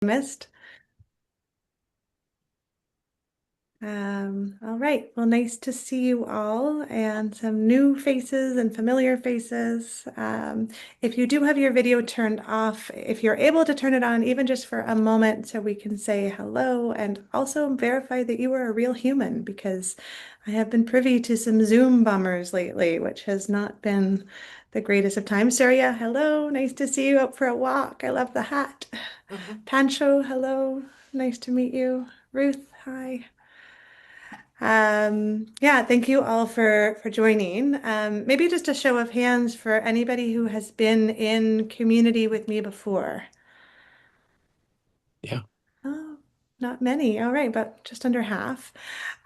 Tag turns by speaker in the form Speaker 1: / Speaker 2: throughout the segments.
Speaker 1: Humanist. All right. Well, nice to see you all and some new faces and familiar faces. If you do have your video turned off, if you're able to turn it on, even just for a moment, so we can say hello and also verify that you are a real human, because I have been privy to some Zoom bummers lately, which has not been the greatest of times. Saria, hello. Nice to see you out for a walk. I love the hat. Pancho, hello. Nice to meet you. Ruth, hi. Yeah, thank you all for joining. Maybe just a show of hands for anybody who has been in community with me before.
Speaker 2: Yeah.
Speaker 1: Oh, not many. All right, but just under half.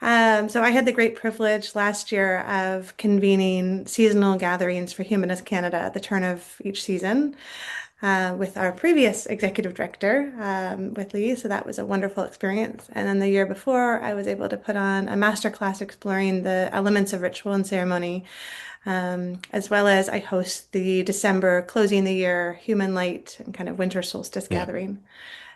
Speaker 1: So I had the great privilege last year of convening seasonal gatherings for Humanist Canada at the turn of each season, with our previous executive director, with Lee. So that was a wonderful experience. And then the year before, I was able to put on a master class exploring the elements of ritual and ceremony, as well as I host the December closing the year human light and kind of winter solstice
Speaker 2: Yeah.
Speaker 1: gathering.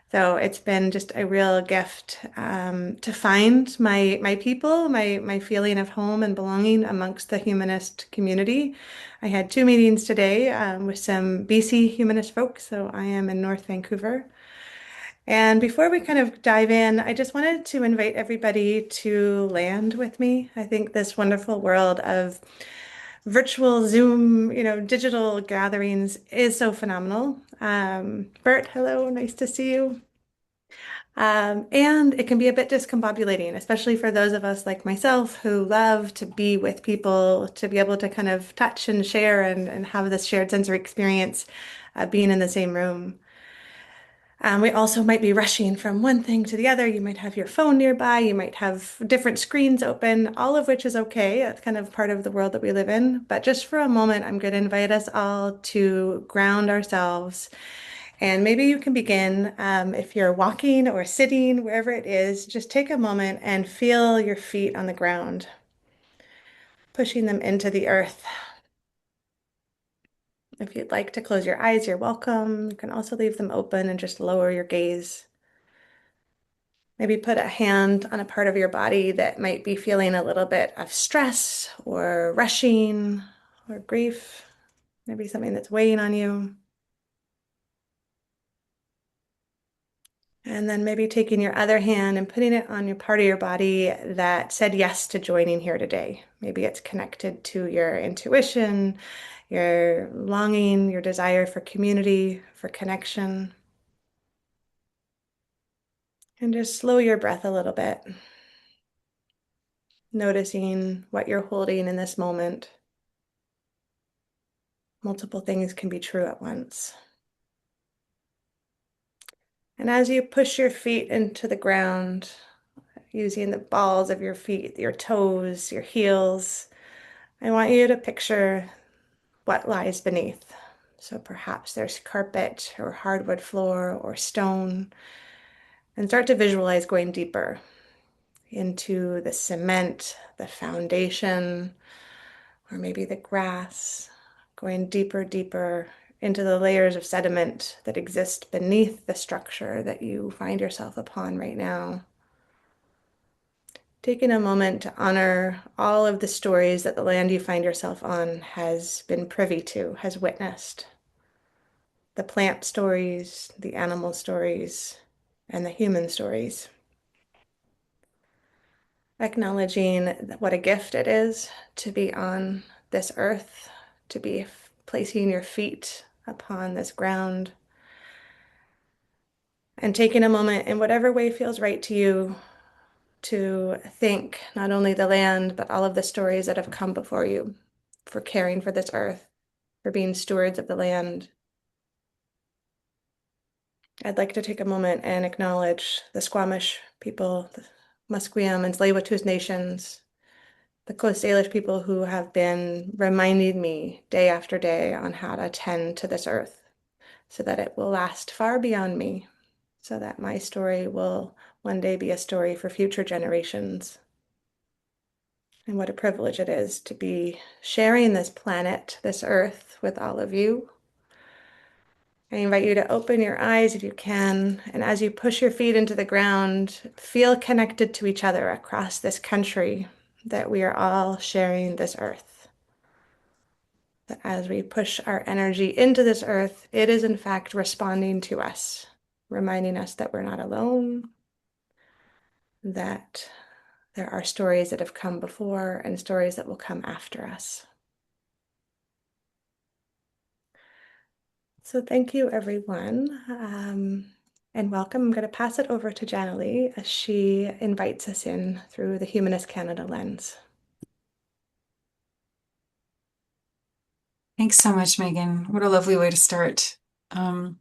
Speaker 1: So it's been just a real gift, to find my people, my feeling of home and belonging amongst the humanist community. I had two meetings today, with some BC humanist folks, so I am in North Vancouver. And before we kind of dive in, I just wanted to invite everybody to land with me. I think this wonderful world of virtual Zoom, digital gatherings is so phenomenal. Bert, hello, nice to see you. And it can be a bit discombobulating, especially for those of us like myself who love to be with people, to be able to kind of touch and share and have this shared sensory experience, being in the same room. We also might be rushing from one thing to the other. You might have your phone nearby, you might have different screens open, all of which is okay. That's kind of part of the world that we live in. But just for a moment, I'm going to invite us all to ground ourselves, and maybe you can begin, if you're walking or sitting, wherever it is, just take a moment and feel your feet on the ground, pushing them into the earth. If you'd like to close your eyes, you're welcome. You can also leave them open and just lower your gaze. Maybe put a hand on a part of your body that might be feeling a little bit of stress or rushing or grief, maybe something that's weighing on you. And then maybe taking your other hand and putting it on your part of your body that said yes to joining here today. Maybe it's connected to your intuition, your longing, your desire for community, for connection. And just slow your breath a little bit, noticing what you're holding in this moment. Multiple things can be true at once. And as you push your feet into the ground, using the balls of your feet, your toes, your heels, I want you to picture what lies beneath. So perhaps there's carpet or hardwood floor or stone, and start to visualize going deeper into the cement, the foundation, or maybe the grass, going deeper, deeper into the layers of sediment that exist beneath the structure that you find yourself upon right now. Taking a moment to honor all of the stories that the land you find yourself on has been privy to, has witnessed. The plant stories, the animal stories, and the human stories. Acknowledging what a gift it is to be on this earth, to be placing your feet upon this ground, and taking a moment in whatever way feels right to you to thank not only the land, but all of the stories that have come before you for caring for this earth, for being stewards of the land. I'd like to take a moment and acknowledge the Squamish people, the Musqueam and Tsleil-Waututh nations, the Coast Salish people who have been reminding me day after day on how to tend to this earth so that it will last far beyond me, so that my story will one day be a story for future generations. And what a privilege it is to be sharing this planet, this earth, with all of you. I invite you to open your eyes if you can, and as you push your feet into the ground, feel connected to each other across this country, that we are all sharing this earth. That as we push our energy into this earth, it is in fact responding to us, reminding us that we're not alone, that there are stories that have come before and stories that will come after us. So thank you, everyone, and welcome. I'm going to pass it over to Janalee as she invites us in through the Humanist Canada lens.
Speaker 2: Thanks so much, Megan. What a lovely way to start. Um,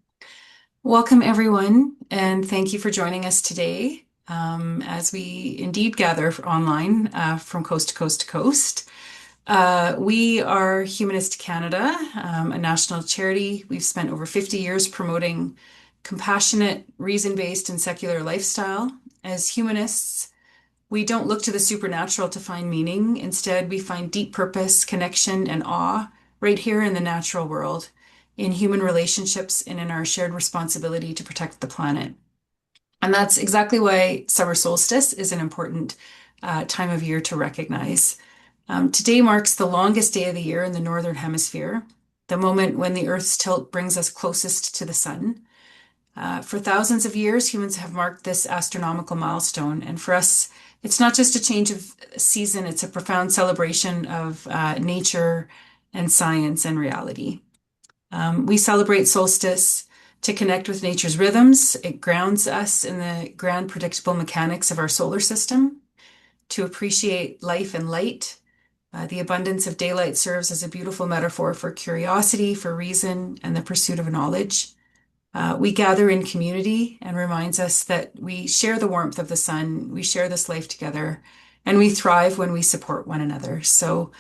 Speaker 2: Welcome, everyone, and thank you for joining us today as we indeed gather online from coast to coast to coast. We are Humanist Canada, a national charity. We've spent over 50 years promoting compassionate, reason-based, and secular lifestyle. As humanists, we don't look to the supernatural to find meaning. Instead, we find deep purpose, connection, and awe right here in the natural world, in human relationships, and in our shared responsibility to protect the planet. And that's exactly why summer solstice is an important time of year to recognize. Today marks the longest day of the year in the Northern Hemisphere, the moment when the Earth's tilt brings us closest to the sun. For thousands of years, humans have marked this astronomical milestone. And for us, it's not just a change of season, it's a profound celebration of nature and science and reality. We celebrate solstice to connect with nature's rhythms. It grounds us in the grand, predictable mechanics of our solar system. To appreciate life and light, the abundance of daylight serves as a beautiful metaphor for curiosity, for reason, and the pursuit of knowledge. We gather in community and reminds us that we share the warmth of the sun, we share this life together, and we thrive when we support one another. So,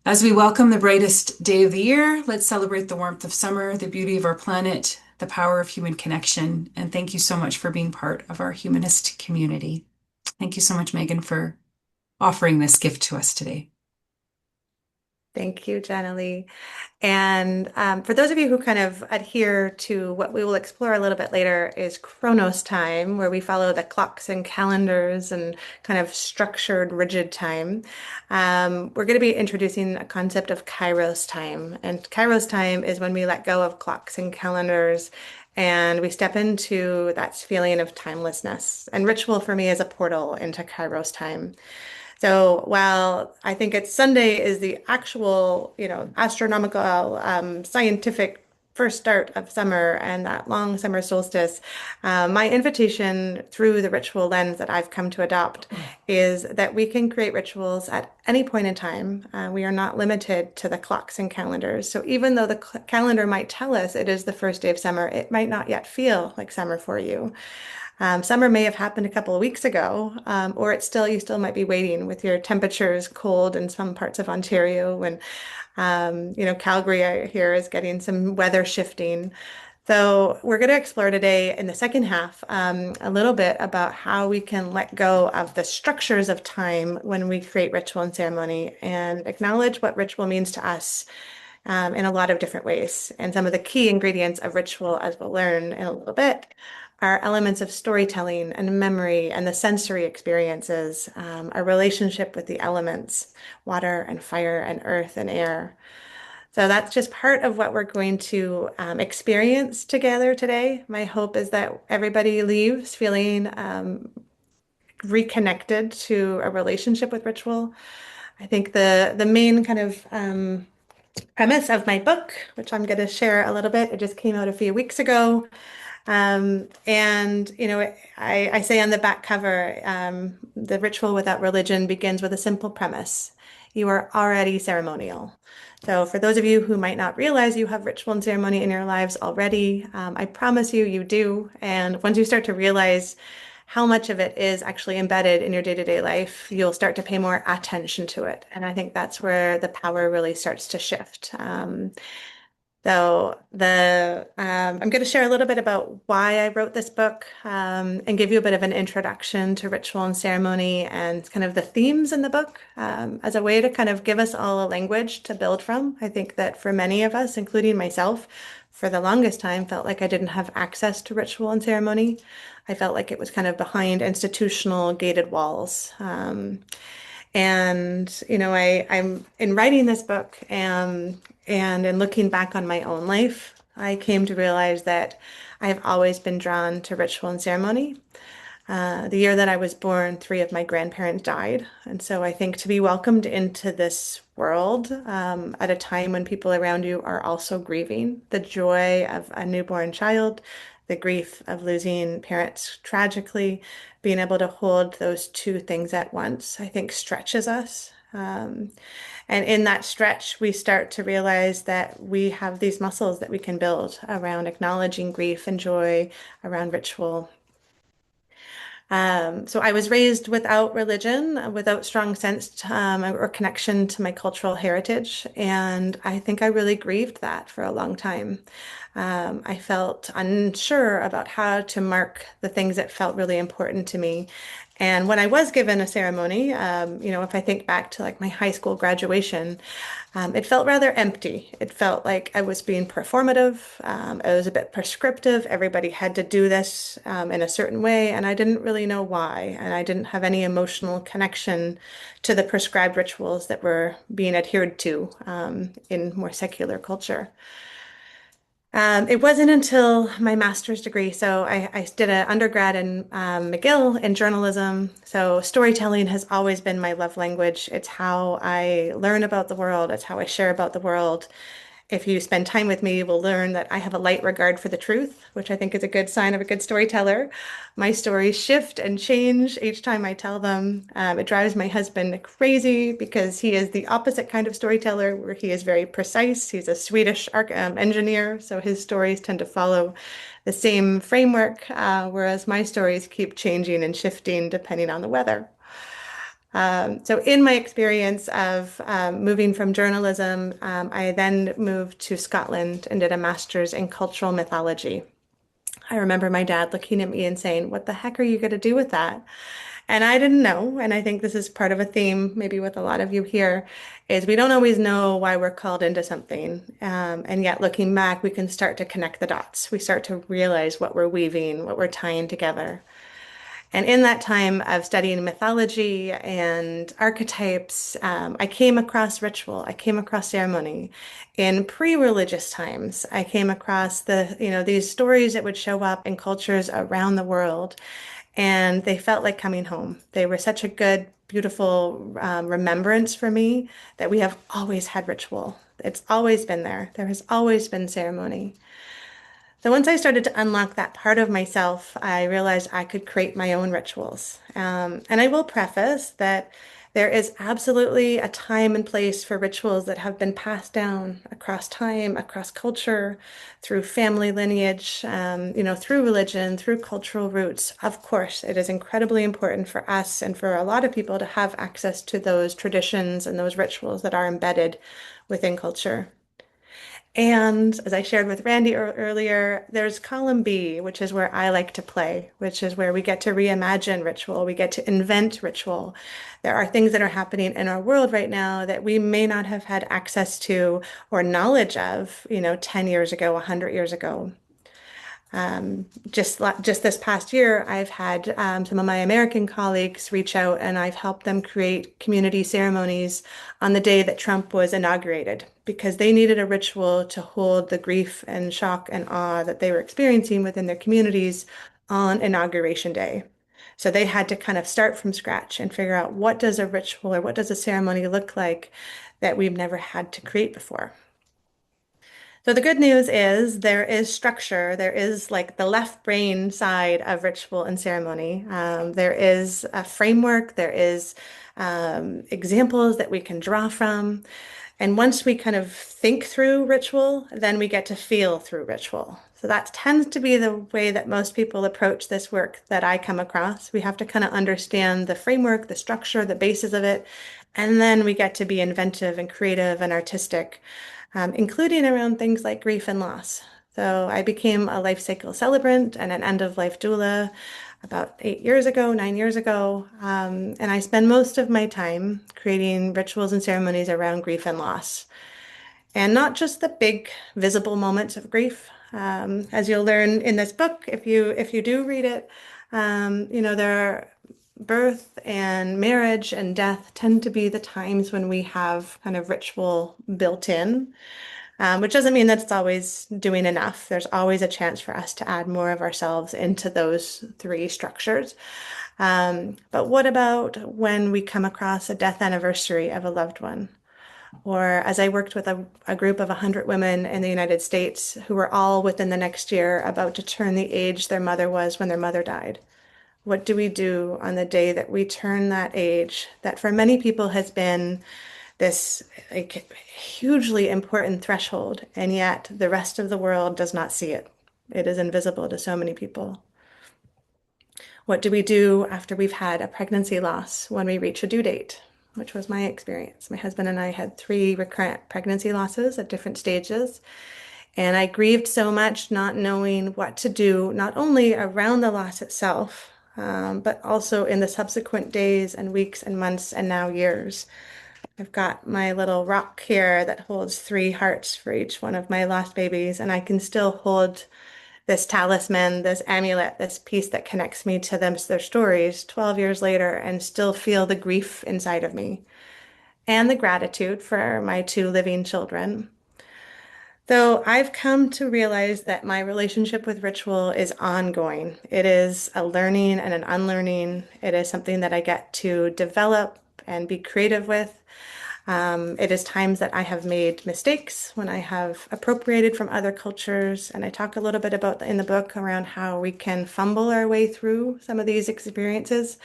Speaker 2: as we welcome the brightest day of the year, let's celebrate the warmth of summer, the beauty of our planet, the power of human connection. And thank you so much for being part of our humanist community. Thank you so much, Megan, for offering this gift to us today.
Speaker 1: Thank you, Janalee. And for those of you who kind of adhere to what we will explore a little bit later is Chronos time, where we follow the clocks and calendars and kind of structured, rigid time. We're going to be introducing a concept of Kairos time. And Kairos time is when we let go of clocks and calendars and we step into that feeling of timelessness. And ritual for me is a portal into Kairos time. So while I think it's Sunday is the actual, astronomical, scientific first start of summer and that long summer solstice, my invitation through the ritual lens that I've come to adopt is that we can create rituals at any point in time. We are not limited to the clocks and calendars. So even though the calendar might tell us it is the first day of summer, it might not yet feel like summer for you. Summer may have happened a couple of weeks ago, or you still might be waiting with your temperatures cold in some parts of Ontario. And, Calgary I hear is getting some weather shifting. So we're going to explore today in the second half a little bit about how we can let go of the structures of time when we create ritual and ceremony and acknowledge what ritual means to us in a lot of different ways. And some of the key ingredients of ritual, as we'll learn in a little bit, are elements of storytelling and memory and the sensory experiences, our relationship with the elements, water and fire and earth and air. So that's just part of what we're going to experience together today. My hope is that everybody leaves feeling reconnected to a relationship with ritual. I think the main kind of premise of my book, which I'm going to share a little bit, it just came out a few weeks ago. I say on the back cover, the ritual without religion begins with a simple premise. You are already ceremonial. So for those of you who might not realize you have ritual and ceremony in your lives already, I promise you, you do. And once you start to realize how much of it is actually embedded in your day-to-day life, you'll start to pay more attention to it. And I think that's where the power really starts to shift. I'm going to share a little bit about why I wrote this book and give you a bit of an introduction to ritual and ceremony and kind of the themes in the book as a way to kind of give us all a language to build from. I think that for many of us, including myself, for the longest time, felt like I didn't have access to ritual and ceremony. I felt like it was kind of behind institutional gated walls. I'm in writing this book and in looking back on my own life, I came to realize that I have always been drawn to ritual and ceremony. The year that I was born, three of my grandparents died. And so I think to be welcomed into this world at a time when people around you are also grieving the joy of a newborn child, the grief of losing parents tragically, being able to hold those two things at once, I think stretches us. And in that stretch, we start to realize that we have these muscles that we can build around acknowledging grief and joy, around ritual. So I was raised without religion, without strong sense or connection to my cultural heritage, and I think I really grieved that for a long time. I felt unsure about how to mark the things that felt really important to me. And when I was given a ceremony, if I think back to like my high school graduation, it felt rather empty. It felt like I was being performative. It was a bit prescriptive. Everybody had to do this in a certain way, and I didn't really know why. And I didn't have any emotional connection to the prescribed rituals that were being adhered to in more secular culture. It wasn't until my master's degree. So I did an undergrad in McGill in journalism. So storytelling has always been my love language. It's how I learn about the world. It's how I share about the world. If you spend time with me, you will learn that I have a light regard for the truth, which I think is a good sign of a good storyteller. My stories shift and change each time I tell them. It drives my husband crazy because he is the opposite kind of storyteller, where he is very precise. He's a Swedish engineer, so his stories tend to follow the same framework, whereas my stories keep changing and shifting depending on the weather. So, in my experience of moving from journalism, I then moved to Scotland and did a master's in cultural mythology. I remember my dad looking at me and saying, "What the heck are you going to do with that?" And I didn't know. And I think this is part of a theme, maybe with a lot of you here, is we don't always know why we're called into something. And yet, looking back, we can start to connect the dots. We start to realize what we're weaving, what we're tying together. And in that time of studying mythology and archetypes, I came across ritual, I came across ceremony. In pre-religious times, I came across these stories that would show up in cultures around the world, and they felt like coming home. They were such a good, beautiful remembrance for me that we have always had ritual. It's always been there. There has always been ceremony. So once I started to unlock that part of myself, I realized I could create my own rituals. And I will preface that there is absolutely a time and place for rituals that have been passed down across time, across culture, through family lineage, through religion, through cultural roots. Of course, it is incredibly important for us and for a lot of people to have access to those traditions and those rituals that are embedded within culture. And as I shared with Randy earlier, there's column B, which is where I like to play, which is where we get to reimagine ritual, we get to invent ritual. There are things that are happening in our world right now that we may not have had access to or knowledge of, 10 years ago, 100 years ago. Just this past year, I've had some of my American colleagues reach out, and I've helped them create community ceremonies on the day that Trump was inaugurated because they needed a ritual to hold the grief and shock and awe that they were experiencing within their communities on inauguration day. So they had to kind of start from scratch and figure out, what does a ritual or what does a ceremony look like that we've never had to create before. So the good news is there is structure. There is like the left brain side of ritual and ceremony. There is a framework. There is examples that we can draw from. And once we kind of think through ritual, then we get to feel through ritual. So that tends to be the way that most people approach this work that I come across. We have to kind of understand the framework, the structure, the basis of it, and then we get to be inventive and creative and artistic, including around things like grief and loss. So I became a life cycle celebrant and an end of life doula about 8 years ago, 9 years ago. And I spend most of my time creating rituals and ceremonies around grief and loss. and not just the big visible moments of grief. As you'll learn in this book, if you do read it, there are birth and marriage and death tend to be the times when we have kind of ritual built in, which doesn't mean that it's always doing enough. There's always a chance for us to add more of ourselves into those three structures. But what about when we come across a death anniversary of a loved one? Or as I worked with a group of 100 women in the United States who were all within the next year about to turn the age their mother was when their mother died. What do we do on the day that we turn that age that for many people has been this like hugely important threshold, and yet the rest of the world does not see it. It is invisible to so many people. What do we do after we've had a pregnancy loss when we reach a due date? Which was my experience. My husband and I had three recurrent pregnancy losses at different stages. And I grieved so much not knowing what to do, not only around the loss itself, but also in the subsequent days and weeks and months and now years. I've got my little rock here that holds three hearts for each one of my lost babies, and I can still hold this talisman, this amulet, this piece that connects me to them, their stories 12 years later, and still feel the grief inside of me and the gratitude for my two living children. Though I've come to realize that my relationship with ritual is ongoing. It is a learning and an unlearning. It is something that I get to develop and be creative with. It is times that I have made mistakes when I have appropriated from other cultures. And I talk a little bit about in the book around how we can fumble our way through some of these experiences.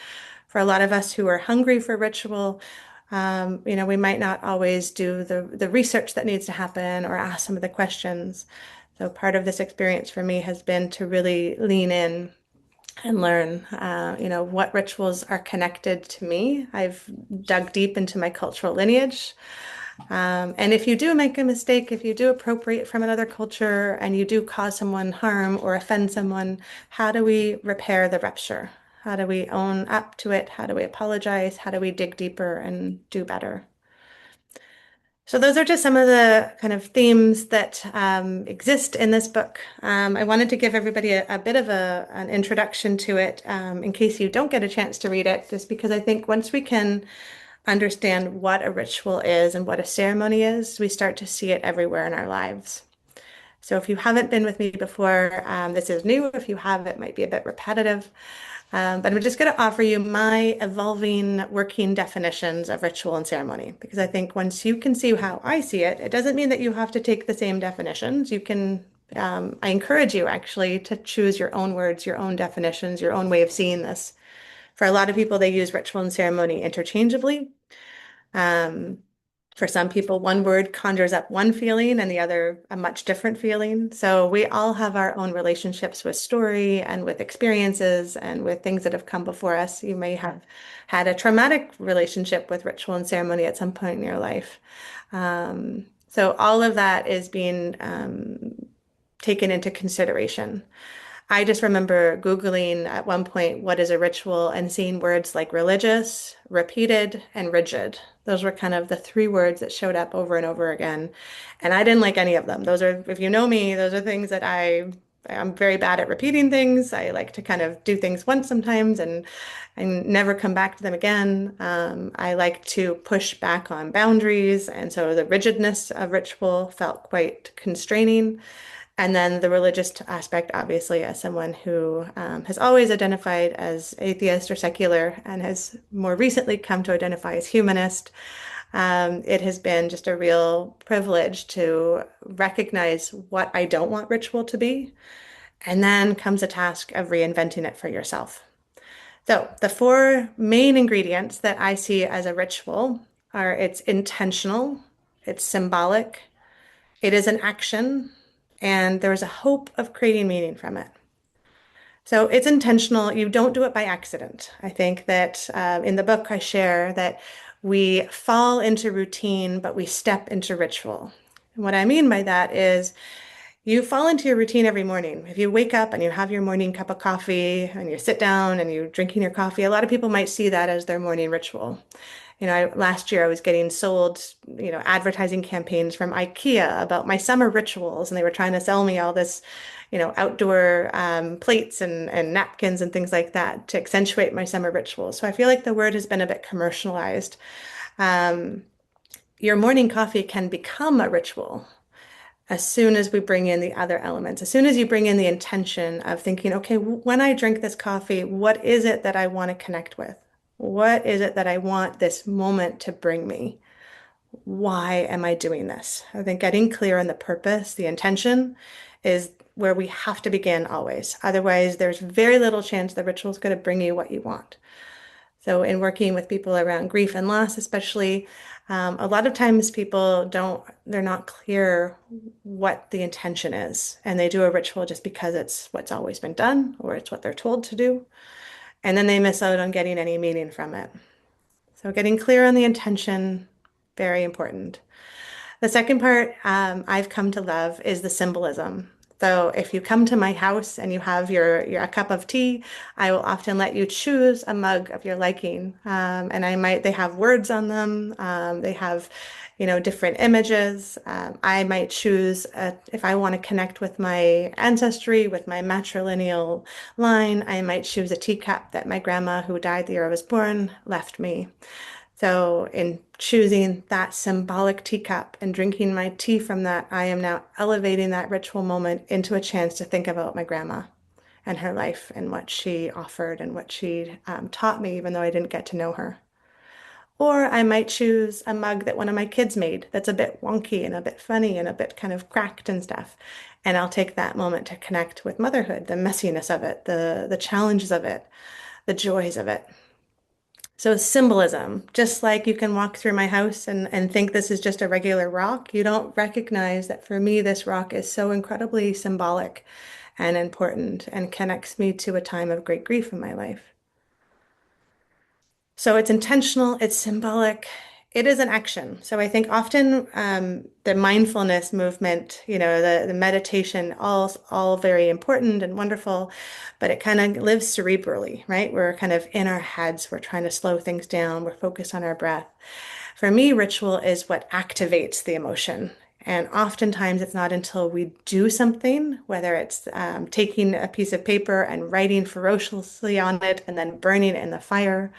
Speaker 1: For a lot of us who are hungry for ritual, we might not always do the research that needs to happen or ask some of the questions. So part of this experience for me has been to really lean in and learn, what rituals are connected to me. I've dug deep into my cultural lineage. And if you do make a mistake, if you do appropriate from another culture and you do cause someone harm or offend someone, how do we repair the rupture? How do we own up to it? How do we apologize? How do we dig deeper and do better? So those are just some of the kind of themes that exist in this book. I wanted to give everybody a bit of an introduction to it in case you don't get a chance to read it, just because I think once we can understand what a ritual is and what a ceremony is, we start to see it everywhere in our lives. So if you haven't been with me before, this is new. If you have, it might be a bit repetitive. But I'm just going to offer you my evolving working definitions of ritual and ceremony, because I think once you can see how I see it, it doesn't mean that you have to take the same definitions. You can, I encourage you actually to choose your own words, your own definitions, your own way of seeing this. For a lot of people, they use ritual and ceremony interchangeably. Um, for some people, one word conjures up one feeling and the other a much different feeling. So we all have our own relationships with story and with experiences and with things that have come before us. You may have had a traumatic relationship with ritual and ceremony at some point in your life. So all of that is being taken into consideration. I just remember Googling at one point, what is a ritual, and seeing words like religious, repeated, and rigid. Those were kind of the three words that showed up over and over again. And I didn't like any of them. Those are, if you know me, those are things that I'm very bad at repeating things. I like to kind of do things once sometimes and never come back to them again. I like to push back on boundaries. And so the rigidness of ritual felt quite constraining. And then the religious aspect, obviously, as someone who has always identified as atheist or secular and has more recently come to identify as humanist, it has been just a real privilege to recognize what I don't want ritual to be. And then comes a task of reinventing it for yourself. So the four main ingredients that I see as a ritual are it's intentional, it's symbolic, it is an action, and there is a hope of creating meaning from it. So it's intentional. You don't do it by accident. I think that in the book, I share that we fall into routine, but we step into ritual. And what I mean by that is You fall into your routine every morning. If you wake up and you have your morning cup of coffee and you sit down and you're drinking your coffee, a lot of people might see that as their morning ritual. Last year I was getting sold, advertising campaigns from IKEA about my summer rituals, and they were trying to sell me all this, outdoor plates and napkins and things like that to accentuate my summer rituals. So I feel like the word has been a bit commercialized. Um, your morning coffee can become a ritual as soon as we bring in the other elements, as soon as you bring in the intention of thinking, okay, when I drink this coffee, what is it that I want to connect with? What is it that I want this moment to bring me? Why am I doing this? I think getting clear on the purpose, the intention, is where we have to begin always. Otherwise, there's very little chance the ritual is going to bring you what you want. So, in working with people around grief and loss, especially, a lot of times people they're not clear what the intention is. And they do a ritual just because it's what's always been done or it's what they're told to do. And then they miss out on getting any meaning from it. So, getting clear on the intention, very important. The second part I've come to love is the symbolism. So if you come to my house and you have your a cup of tea, I will often let you choose a mug of your liking. And they have words on them. They have, different images. I might choose if I want to connect with my ancestry, with my matrilineal line, I might choose a teacup that my grandma, who died the year I was born, left me. So, in choosing that symbolic teacup and drinking my tea from that, I am now elevating that ritual moment into a chance to think about my grandma and her life and what she offered and what she taught me, even though I didn't get to know her. Or I might choose a mug that one of my kids made that's a bit wonky and a bit funny and a bit kind of cracked and stuff. And I'll take that moment to connect with motherhood, the messiness of it, the challenges of it, the joys of it. So symbolism, just like you can walk through my house and think this is just a regular rock, you don't recognize that for me, this rock is so incredibly symbolic and important and connects me to a time of great grief in my life. So it's intentional, it's symbolic, it is an action. So I think often the mindfulness movement, the meditation, all very important and wonderful, but it kind of lives cerebrally, right? We're kind of in our heads, we're trying to slow things down, we're focused on our breath. For me, ritual is what activates the emotion. And oftentimes it's not until we do something, whether it's taking a piece of paper and writing ferociously on it and then burning it in the fire,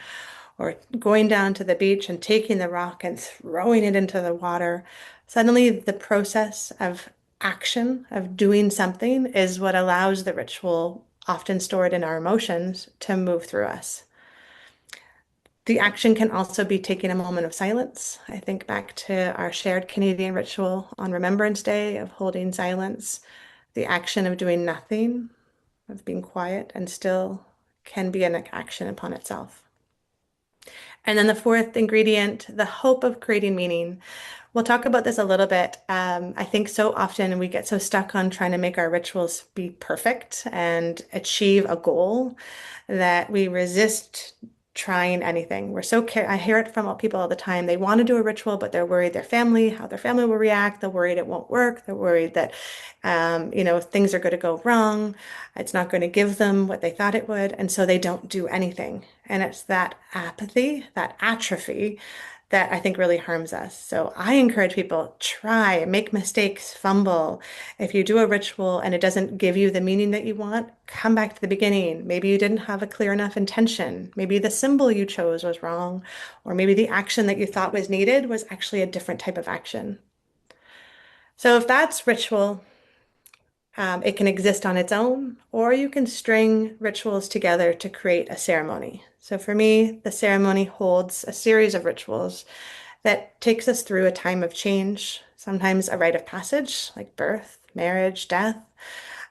Speaker 1: or going down to the beach and taking the rock and throwing it into the water. Suddenly, the process of action, of doing something, is what allows the ritual, often stored in our emotions, to move through us. The action can also be taking a moment of silence. I think back to our shared Canadian ritual on Remembrance Day of holding silence. The action of doing nothing, of being quiet and still, can be an action upon itself. And then the fourth ingredient, the hope of creating meaning. We'll talk about this a little bit. I think so often we get so stuck on trying to make our rituals be perfect and achieve a goal that we resist trying anything. I hear it from people all the time. They want to do a ritual, but they're worried how their family will react. They're worried it won't work. They're worried that, things are going to go wrong. It's not going to give them what they thought it would. And so they don't do anything. And it's that apathy, that atrophy that I think really harms us. So I encourage people, try, make mistakes, fumble. If you do a ritual and it doesn't give you the meaning that you want, come back to the beginning. Maybe you didn't have a clear enough intention. Maybe the symbol you chose was wrong, or maybe the action that you thought was needed was actually a different type of action. So if that's ritual, it can exist on its own, or you can string rituals together to create a ceremony. So for me, the ceremony holds a series of rituals that takes us through a time of change, sometimes a rite of passage like birth, marriage, death,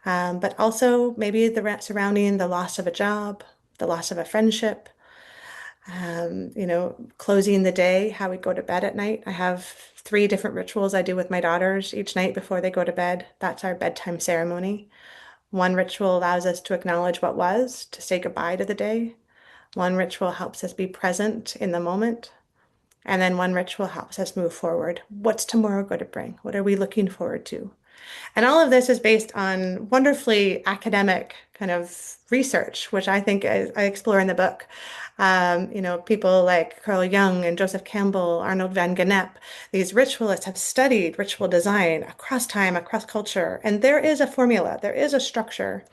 Speaker 1: but also maybe surrounding the loss of a job, the loss of a friendship, closing the day, how we go to bed at night. I have three different rituals I do with my daughters each night before they go to bed. That's our bedtime ceremony. One ritual allows us to acknowledge what was, to say goodbye to the day. One ritual helps us be present in the moment. And then one ritual helps us move forward. What's tomorrow going to bring? What are we looking forward to? And all of this is based on wonderfully academic kind of research, which I think I explore in the book. People like Carl Jung and Joseph Campbell, Arnold van Gennep, these ritualists have studied ritual design across time, across culture, and there is a formula, there is a structure,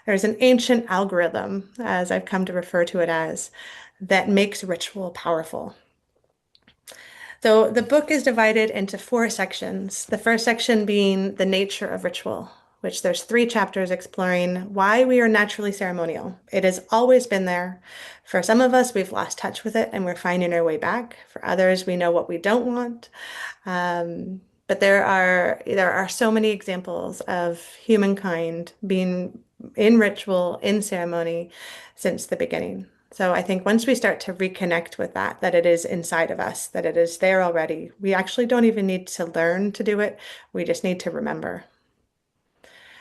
Speaker 1: there's an ancient algorithm, as I've come to refer to it as, that makes ritual powerful. So the book is divided into four sections. The first section being the nature of ritual, which there's three chapters exploring why we are naturally ceremonial. It has always been there. For some of us, we've lost touch with it and we're finding our way back. For others, we know what we don't want. But there are so many examples of humankind being in ritual, in ceremony since the beginning. So I think once we start to reconnect with that, that it is inside of us, that it is there already, we actually don't even need to learn to do it. We just need to remember.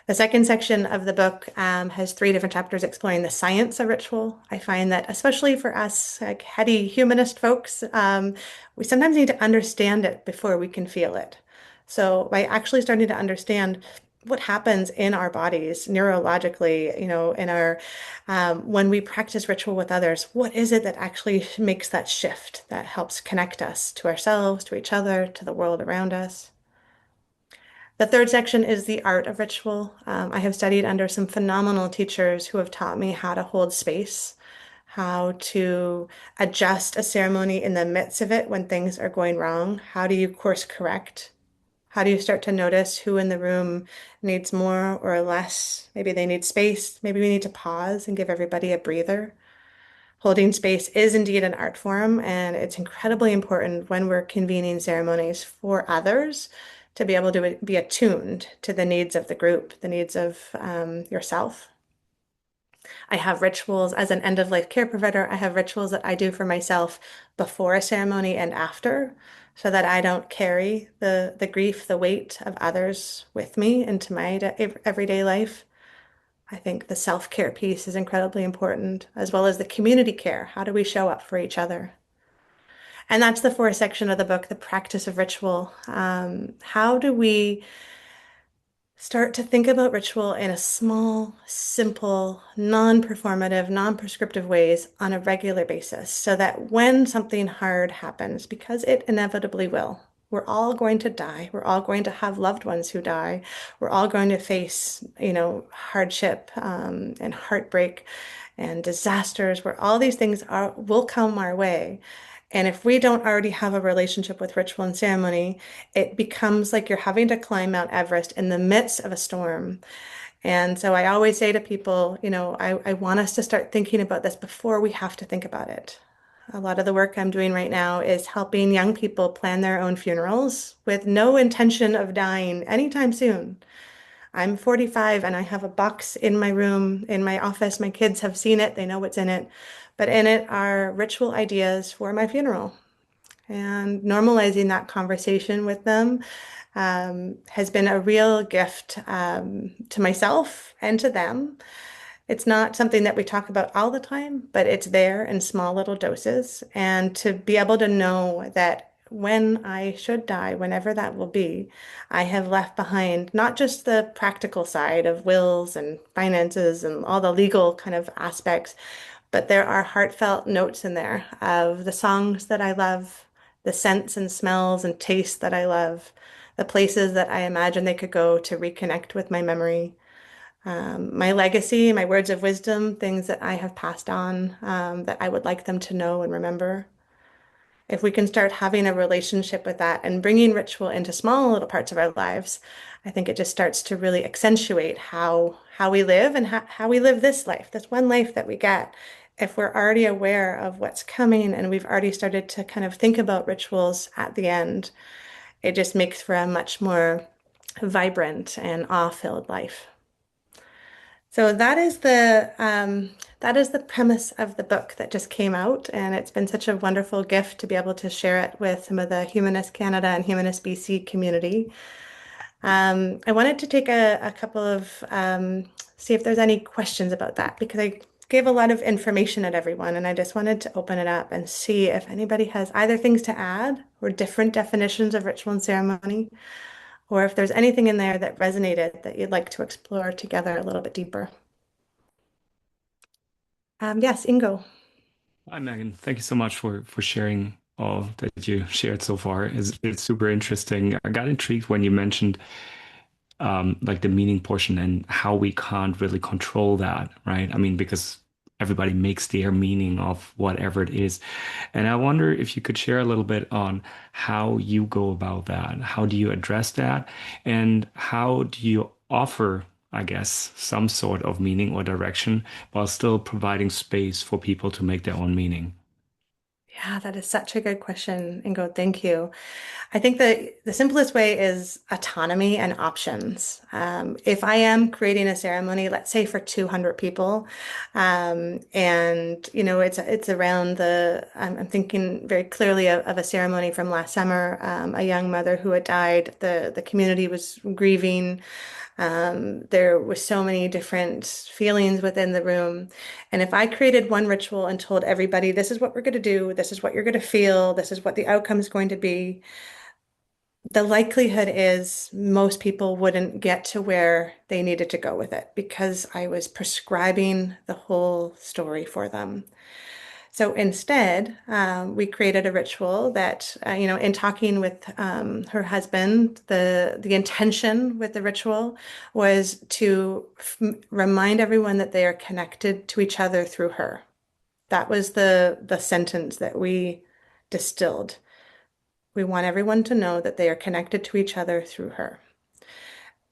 Speaker 1: The second section of the book has three different chapters exploring the science of ritual. I find that, especially for us, like heady humanist folks, we sometimes need to understand it before we can feel it. So, by actually starting to understand what happens in our bodies neurologically, in our when we practice ritual with others, what is it that actually makes that shift that helps connect us to ourselves, to each other, to the world around us? The third section is the art of ritual. I have studied under some phenomenal teachers who have taught me how to hold space, how to adjust a ceremony in the midst of it when things are going wrong. How do you course correct? How do you start to notice who in the room needs more or less? Maybe they need space. Maybe we need to pause and give everybody a breather. Holding space is indeed an art form, and it's incredibly important when we're convening ceremonies for others to be able to be attuned to the needs of the group, the needs of yourself. I have rituals as an end of life care provider. I have rituals that I do for myself before a ceremony and after, so that I don't carry the grief, the weight of others with me into my everyday life. I think the self-care piece is incredibly important, as well as the community care. How do we show up for each other? And that's the fourth section of the book, the practice of ritual. How do we start to think about ritual in a small, simple, non-performative, non-prescriptive ways on a regular basis so that when something hard happens, because it inevitably will, we're all going to die. We're all going to have loved ones who die. We're all going to face, hardship, and heartbreak and disasters where all these things will come our way. And if we don't already have a relationship with ritual and ceremony, it becomes like you're having to climb Mount Everest in the midst of a storm. And so I always say to people, I want us to start thinking about this before we have to think about it. A lot of the work I'm doing right now is helping young people plan their own funerals with no intention of dying anytime soon. I'm 45 and I have a box in my room, in my office. My kids have seen it, they know what's in it. But in it are ritual ideas for my funeral. And normalizing that conversation with them has been a real gift to myself and to them. It's not something that we talk about all the time, but it's there in small little doses. And to be able to know that when I should die, whenever that will be, I have left behind not just the practical side of wills and finances and all the legal kind of aspects, but there are heartfelt notes in there of the songs that I love, the scents and smells and tastes that I love, the places that I imagine they could go to reconnect with my memory, my legacy, my words of wisdom, things that I have passed on that I would like them to know and remember. If we can start having a relationship with that and bringing ritual into small little parts of our lives, I think it just starts to really accentuate how we live and how we live this life, this one life that we get. If we're already aware of what's coming and we've already started to kind of think about rituals at the end, it just makes for a much more vibrant and awe-filled life. So that is the premise of the book that just came out, and it's been such a wonderful gift to be able to share it with some of the Humanist Canada and Humanist BC community. I wanted to take a couple of see if there's any questions about that because I gave a lot of information at everyone, and I just wanted to open it up and see if anybody has either things to add or different definitions of ritual and ceremony. or if there's anything in there that resonated that you'd like to explore together a little bit deeper. Yes, Ingo.
Speaker 3: Hi, Megan. Thank you so much for sharing all that you shared so far. It's super interesting. I got intrigued when you mentioned like the meaning portion and how we can't really control that, right? I mean, because everybody makes their meaning of whatever it is. And I wonder if you could share a little bit on how you go about that. How do you address that? And how do you offer, I guess, some sort of meaning or direction while still providing space for people to make their own meaning?
Speaker 1: Yeah, that is such a good question, Ingo. Thank you. I think that the simplest way is autonomy and options. If I am creating a ceremony, let's say for 200 people, and it's around I'm thinking very clearly of a ceremony from last summer, a young mother who had died. The community was grieving. There were so many different feelings within the room. And if I created one ritual and told everybody, this is what we're going to do, this is what you're going to feel, this is what the outcome is going to be, the likelihood is most people wouldn't get to where they needed to go with it because I was prescribing the whole story for them. So instead, we created a ritual that, in talking with her husband, the intention with the ritual was to remind everyone that they are connected to each other through her. That was the sentence that we distilled. We want everyone to know that they are connected to each other through her.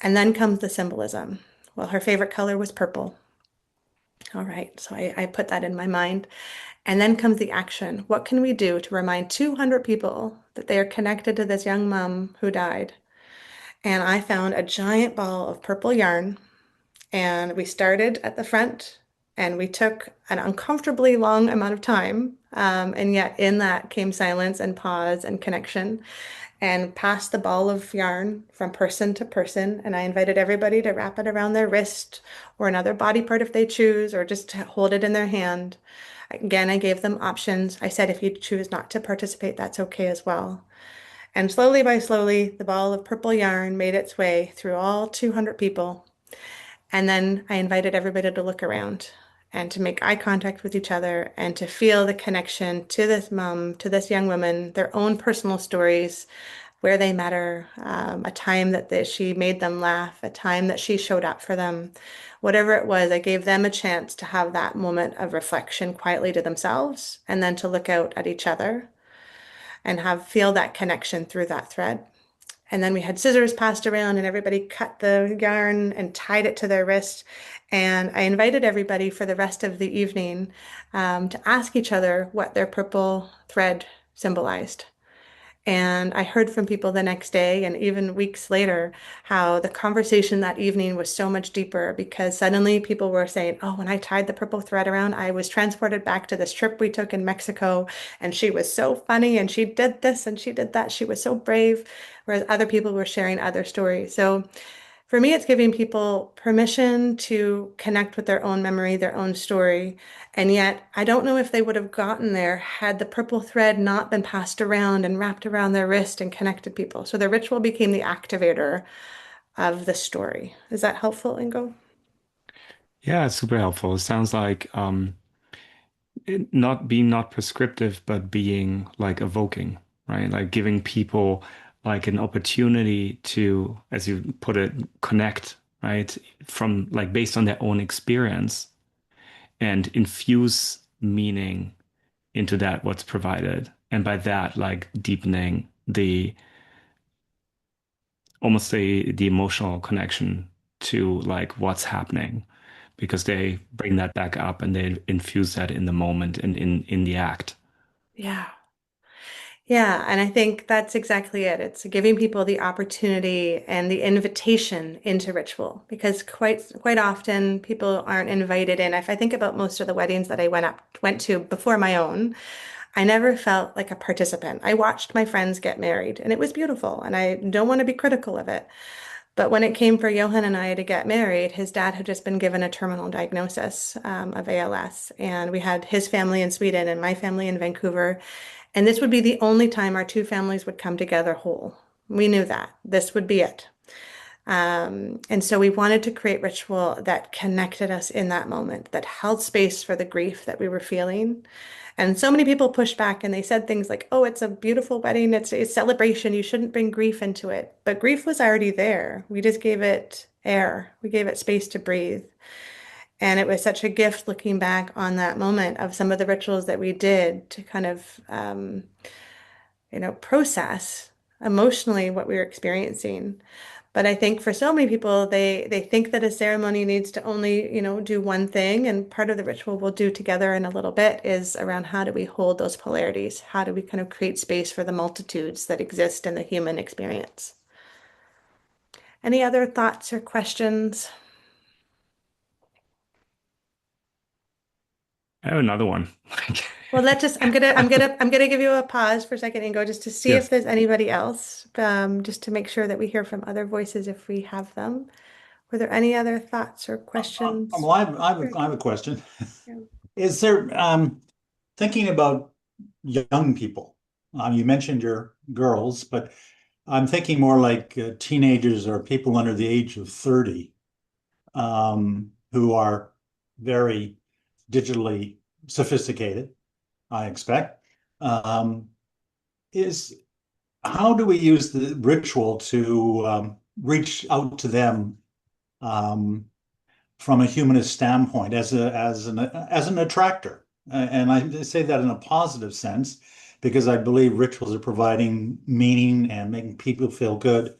Speaker 1: And then comes the symbolism. Well, her favorite color was purple. All right, so I put that in my mind. And then comes the action. What can we do to remind 200 people that they are connected to this young mom who died? And I found a giant ball of purple yarn, and we started at the front, and we took an uncomfortably long amount of time. And yet, in that came silence and pause and connection, and passed the ball of yarn from person to person. And I invited everybody to wrap it around their wrist or another body part if they choose, or just to hold it in their hand. Again, I gave them options. I said, if you choose not to participate, that's okay as well. And slowly by slowly, the ball of purple yarn made its way through all 200 people. And then I invited everybody to look around and to make eye contact with each other and to feel the connection to this mom, to this young woman, their own personal stories, where they met her, a time that she made them laugh, a time that she showed up for them. Whatever it was, I gave them a chance to have that moment of reflection quietly to themselves and then to look out at each other and feel that connection through that thread. And then we had scissors passed around and everybody cut the yarn and tied it to their wrist. And I invited everybody for the rest of the evening to ask each other what their purple thread symbolized. And I heard from people the next day and even weeks later how the conversation that evening was so much deeper because suddenly people were saying, oh, when I tied the purple thread around, I was transported back to this trip we took in Mexico. And she was so funny and she did this and she did that. She was so brave. Whereas other people were sharing other stories. So for me, it's giving people permission to connect with their own memory, their own story. And yet, I don't know if they would have gotten there had the purple thread not been passed around and wrapped around their wrist and connected people. So the ritual became the activator of the story. Is that helpful, Ingo?
Speaker 3: Yeah, it's super helpful. It sounds like not being not prescriptive, but being like evoking, right? Like giving people like an opportunity to, as you put it, connect, right? From like based on their own experience and infuse meaning into that what's provided. And by that, like deepening the almost the emotional connection to like what's happening because they bring that back up and they infuse that in the moment and in the act.
Speaker 1: Yeah. Yeah, and I think that's exactly it. It's giving people the opportunity and the invitation into ritual because quite often people aren't invited in. If I think about most of the weddings that I went to before my own, I never felt like a participant. I watched my friends get married and it was beautiful and I don't want to be critical of it. But when it came for Johan and I to get married, his dad had just been given a terminal diagnosis of ALS. And we had his family in Sweden and my family in Vancouver. And this would be the only time our two families would come together whole. We knew that this would be it. And so we wanted to create ritual that connected us in that moment, that held space for the grief that we were feeling. And so many people pushed back and they said things like, oh, it's a beautiful wedding, it's a celebration, you shouldn't bring grief into it. But grief was already there. We just gave it air, we gave it space to breathe. And it was such a gift looking back on that moment of some of the rituals that we did to kind of, process emotionally what we were experiencing. But I think for so many people, they think that a ceremony needs to only, do one thing. And part of the ritual we'll do together in a little bit is around how do we hold those polarities? How do we kind of create space for the multitudes that exist in the human experience? Any other thoughts or questions?
Speaker 3: I have another one.
Speaker 1: Well, let's just, I'm gonna give you a pause for a second and go just to see if
Speaker 3: Yes.
Speaker 1: there's anybody else, just to make sure that we hear from other voices if we have them. Were there any other thoughts or questions?
Speaker 4: Well, I have a question.
Speaker 1: Yeah.
Speaker 4: Is there, thinking about young people, you mentioned your girls, but I'm thinking more like teenagers or people under the age of 30, who are very digitally sophisticated, I expect. Um, is How do we use the ritual to reach out to them um, from a humanist standpoint as an attractor? And I say that in a positive sense because I believe rituals are providing meaning and making people feel good,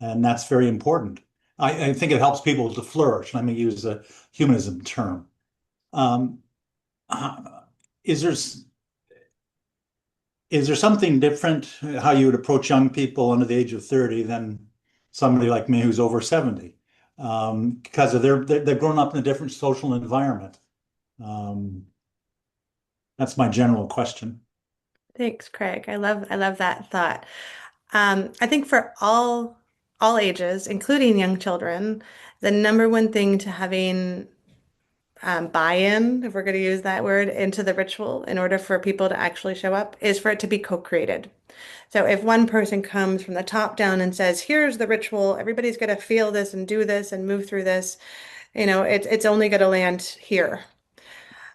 Speaker 4: and that's very important. I think it helps people to flourish. Let me use a humanism term. Um, uh, is there is there something different how you would approach young people under the age of 30 than somebody like me who's over 70? Because of they've grown up in a different social environment. Um, that's my general question.
Speaker 1: Thanks, Craig. I love that thought. I think for all ages, including young children, the number one thing to having buy-in, if we're going to use that word, into the ritual in order for people to actually show up is for it to be co-created. So if one person comes from the top down and says, here's the ritual, everybody's going to feel this and do this and move through this, it's only going to land here.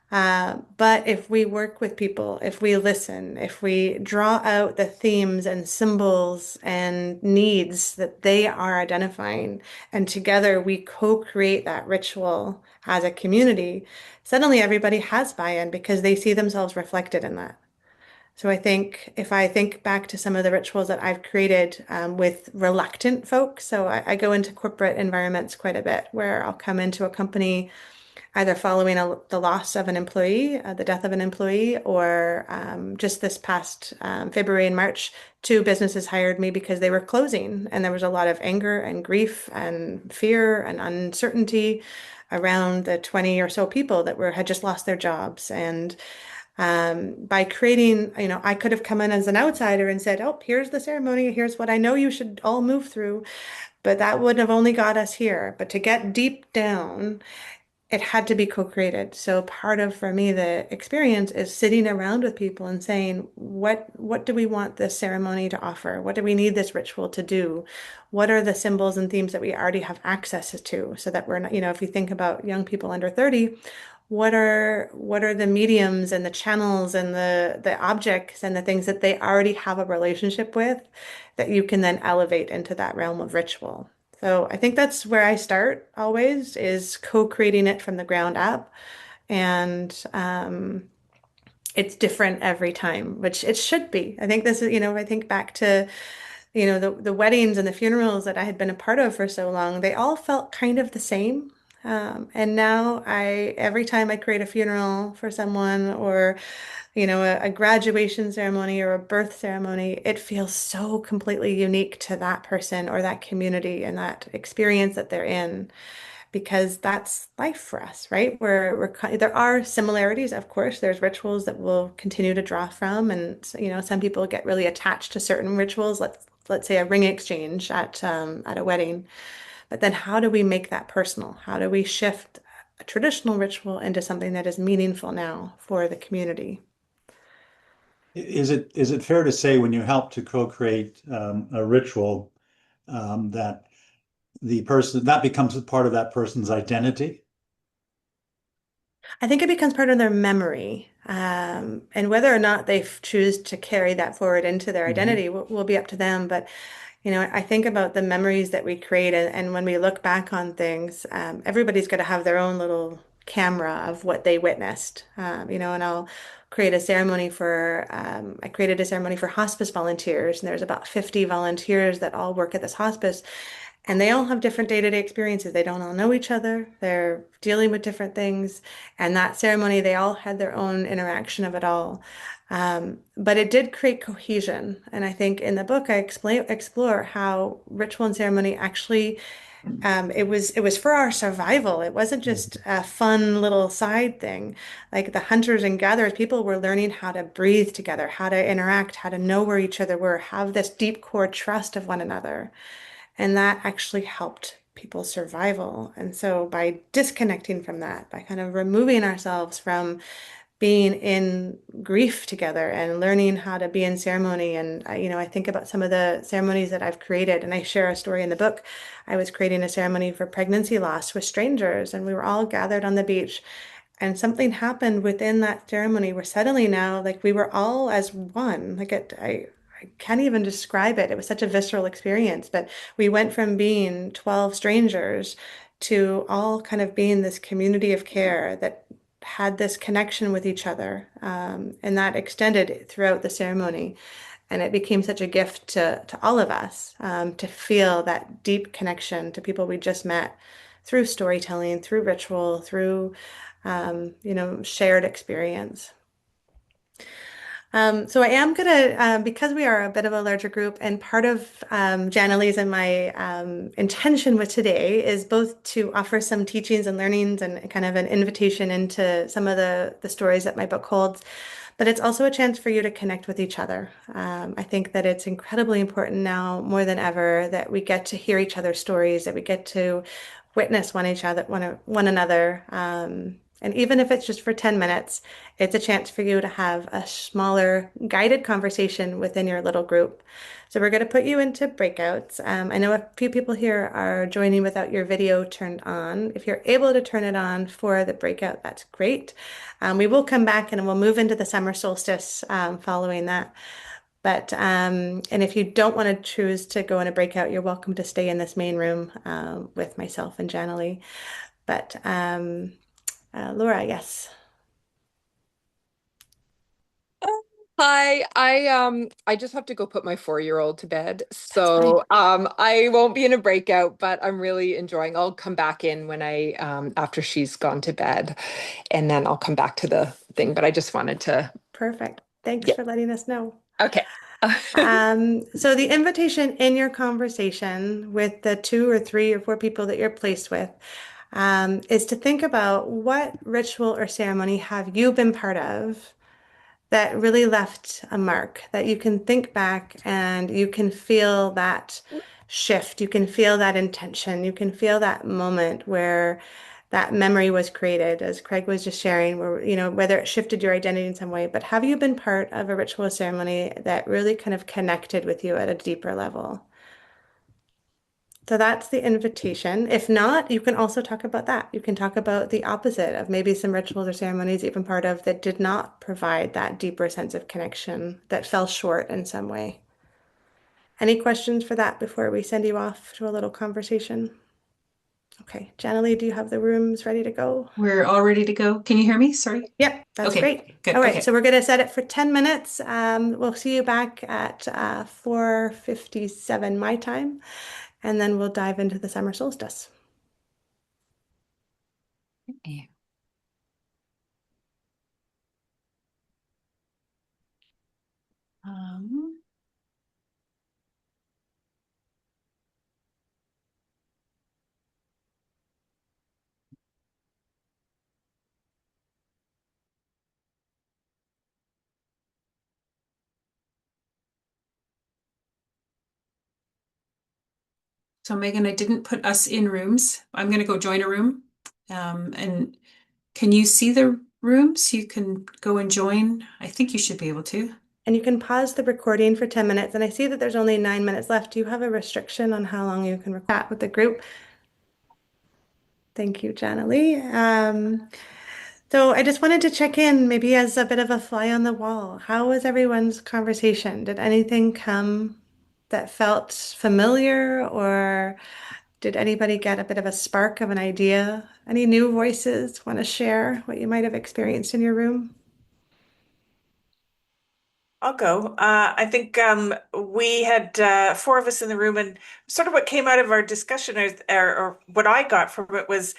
Speaker 1: But if we work with people, if we listen, if we draw out the themes and symbols and needs that they are identifying, and together we co-create that ritual as a community, suddenly everybody has buy-in because they see themselves reflected in that. So I think if I think back to some of the rituals that I've created with reluctant folks, so I go into corporate environments quite a bit where I'll come into a company either following the loss of an employee, the death of an employee, or just this past February and March, two businesses hired me because they were closing, and there was a lot of anger and grief and fear and uncertainty around the 20 or so people that had just lost their jobs. And by creating, I could have come in as an outsider and said, "Oh, here's the ceremony. Here's what I know you should all move through." But that would have only got us here. But to get deep down, it had to be co-created. So part of, for me, the experience is sitting around with people and saying, what do we want this ceremony to offer? What do we need this ritual to do? What are the symbols and themes that we already have access to so that we're not, if you think about young people under 30, what are the mediums and the channels and the objects and the things that they already have a relationship with that you can then elevate into that realm of ritual? So I think that's where I start always is co-creating it from the ground up. And it's different every time, which it should be. I think this is, I think back to, the weddings and the funerals that I had been a part of for so long, they all felt kind of the same. And now every time I create a funeral for someone or, a graduation ceremony or a birth ceremony, it feels so completely unique to that person or that community and that experience that they're in, because that's life for us, right? There are similarities, of course. There's rituals that we'll continue to draw from, and some people get really attached to certain rituals. Let's say a ring exchange at a wedding. But then how do we make that personal? How do we shift a traditional ritual into something that is meaningful now for the community?
Speaker 4: Is it fair to say when you help to co-create a ritual that the person that becomes a part of that person's identity?
Speaker 1: I think it becomes part of their memory. And whether or not they choose to carry that forward into their
Speaker 4: Hmm.
Speaker 1: identity will be up to them. But, I think about the memories that we create, and when we look back on things, everybody's got to have their own little camera of what they witnessed. And I'll create a ceremony I created a ceremony for hospice volunteers, and there's about 50 volunteers that all work at this hospice. And they all have different day-to-day experiences. They don't all know each other. They're dealing with different things. And that ceremony, they all had their own interaction of it all. But it did create cohesion. And I think in the book, explore how ritual and ceremony actually, it was for our survival. It wasn't just a fun little side thing. Like the hunters and gatherers, people were learning how to breathe together, how to interact, how to know where each other were, have this deep core trust of one another. And that actually helped people's survival. And so by disconnecting from that, by kind of removing ourselves from being in grief together and learning how to be in ceremony. And I think about some of the ceremonies that I've created, and I share a story in the book. I was creating a ceremony for pregnancy loss with strangers, and we were all gathered on the beach. And something happened within that ceremony where suddenly now, like we were all as one. I can't even describe it. It was such a visceral experience. But we went from being 12 strangers to all kind of being this community of care that had this connection with each other. And that extended throughout the ceremony. And it became such a gift to all of us, to feel that deep connection to people we just met through storytelling, through ritual, through shared experience. So I am gonna, because we are a bit of a larger group, and part of Janilee's and my intention with today is both to offer some teachings and learnings and kind of an invitation into some of the stories that my book holds, but it's also a chance for you to connect with each other. I think that it's incredibly important now more than ever that we get to hear each other's stories, that we get to witness one another. And even if it's just for 10 minutes, it's a chance for you to have a smaller guided conversation within your little group. So we're going to put you into breakouts. I know a few people here are joining without your video turned on. If you're able to turn it on for the breakout, that's great. We will come back and we'll move into the summer solstice following that. And if you don't want to choose to go in a breakout, you're welcome to stay in this main room with myself and Janalee. But Laura, yes,
Speaker 5: Hi, I just have to go put my 4-year-old to bed.
Speaker 1: that's fine.
Speaker 5: So I won't be in a breakout, but I'm really enjoying. I'll come back in when I after she's gone to bed, and then I'll come back to the thing. But I just wanted to,
Speaker 1: Perfect. Thanks
Speaker 5: yeah.
Speaker 1: for letting us know.
Speaker 5: Okay.
Speaker 1: So the invitation in your conversation with the 2 or 3 or 4 people that you're placed with is to think about what ritual or ceremony have you been part of that really left a mark, that you can think back and you can feel that shift, you can feel that intention, you can feel that moment where that memory was created, as Craig was just sharing, where, whether it shifted your identity in some way, but have you been part of a ritual ceremony that really kind of connected with you at a deeper level? So that's the invitation. If not, you can also talk about that. You can talk about the opposite of maybe some rituals or ceremonies you've been part of that did not provide that deeper sense of connection, that fell short in some way. Any questions for that before we send you off to a little conversation? Okay, Janalee, do you have the rooms ready to go?
Speaker 2: We're all ready to go. Can you hear me? Sorry.
Speaker 1: Yep, that's
Speaker 2: Okay,
Speaker 1: great.
Speaker 2: good.
Speaker 1: All right, so
Speaker 2: Okay.
Speaker 1: we're going to set it for 10 minutes. We'll see you back at 4:57 my time, and then we'll dive into the summer solstice.
Speaker 2: Yeah. Um, so Megan, I didn't put us in rooms. I'm going to go join a room. And can you see the rooms? You can go and join. I think you should be able to.
Speaker 1: And you can pause the recording for 10 minutes. And I see that there's only 9 minutes left. Do you have a restriction on how long you can chat with the group? Thank you, Jana Lee. So I just wanted to check in, maybe as a bit of a fly on the wall. How was everyone's conversation? Did anything come that felt familiar, or did anybody get a bit of a spark of an idea? Any new voices want to share what you might have experienced in your room?
Speaker 6: I'll go. I think we had four of us in the room, and sort of what came out of our discussion, or what I got from it, was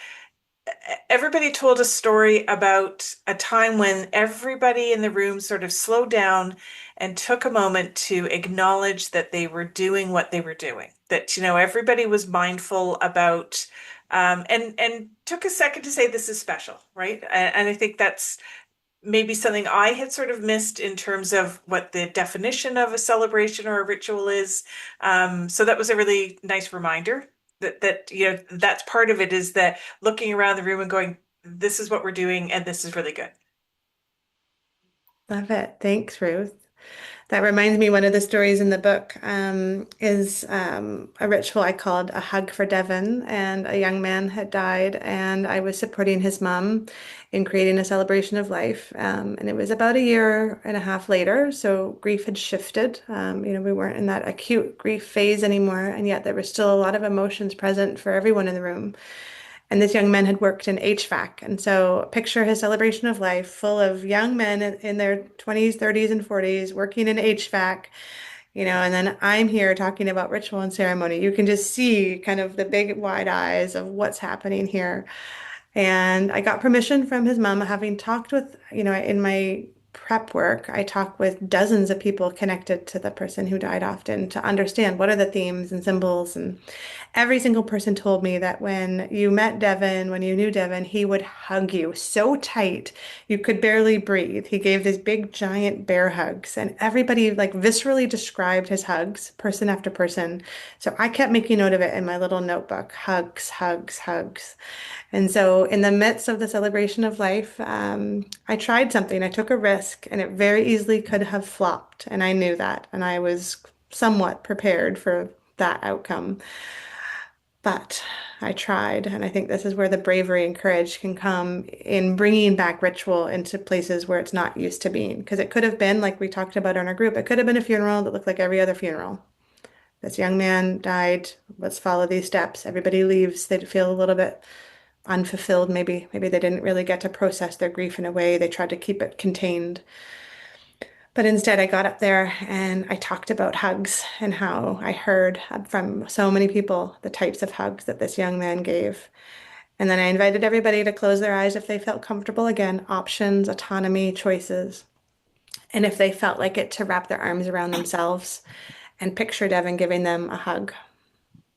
Speaker 6: everybody told a story about a time when everybody in the room sort of slowed down and took a moment to acknowledge that they were doing what they were doing. That, everybody was mindful about, and took a second to say this is special, right? And I think that's maybe something I had sort of missed in terms of what the definition of a celebration or a ritual is. So that was a really nice reminder that that's part of it, is that looking around the room and going, this is what we're doing and this is really good.
Speaker 1: Love it. Thanks, Ruth. That reminds me, one of the stories in the book is a ritual I called a hug for Devon. And a young man had died, and I was supporting his mom in creating a celebration of life. And it was about a year and a half later, so grief had shifted. We weren't in that acute grief phase anymore, and yet there were still a lot of emotions present for everyone in the room. And this young man had worked in HVAC. And so picture his celebration of life full of young men in their 20s, 30s, and 40s working in HVAC, and then I'm here talking about ritual and ceremony. You can just see kind of the big wide eyes of what's happening here. And I got permission from his mom, having talked with, in my prep work, I talk with dozens of people connected to the person who died often to understand what are the themes and symbols. And every single person told me that when you met Devon, when you knew Devon, he would hug you so tight you could barely breathe. He gave these big, giant bear hugs, and everybody like viscerally described his hugs, person after person. So I kept making note of it in my little notebook: hugs, hugs, hugs. And so, in the midst of the celebration of life, I tried something. I took a risk, and it very easily could have flopped. And I knew that. And I was somewhat prepared for that outcome. But I tried. And I think this is where the bravery and courage can come in bringing back ritual into places where it's not used to being. Because it could have been, like we talked about in our group, it could have been a funeral that looked like every other funeral. This young man died. Let's follow these steps. Everybody leaves. They feel a little bit unfulfilled. Maybe they didn't really get to process their grief in a way. They tried to keep it contained. But instead, I got up there and I talked about hugs and how I heard from so many people the types of hugs that this young man gave. And then I invited everybody to close their eyes if they felt comfortable. Again, options, autonomy, choices. And if they felt like it, to wrap their arms around themselves and picture Devin giving them a hug.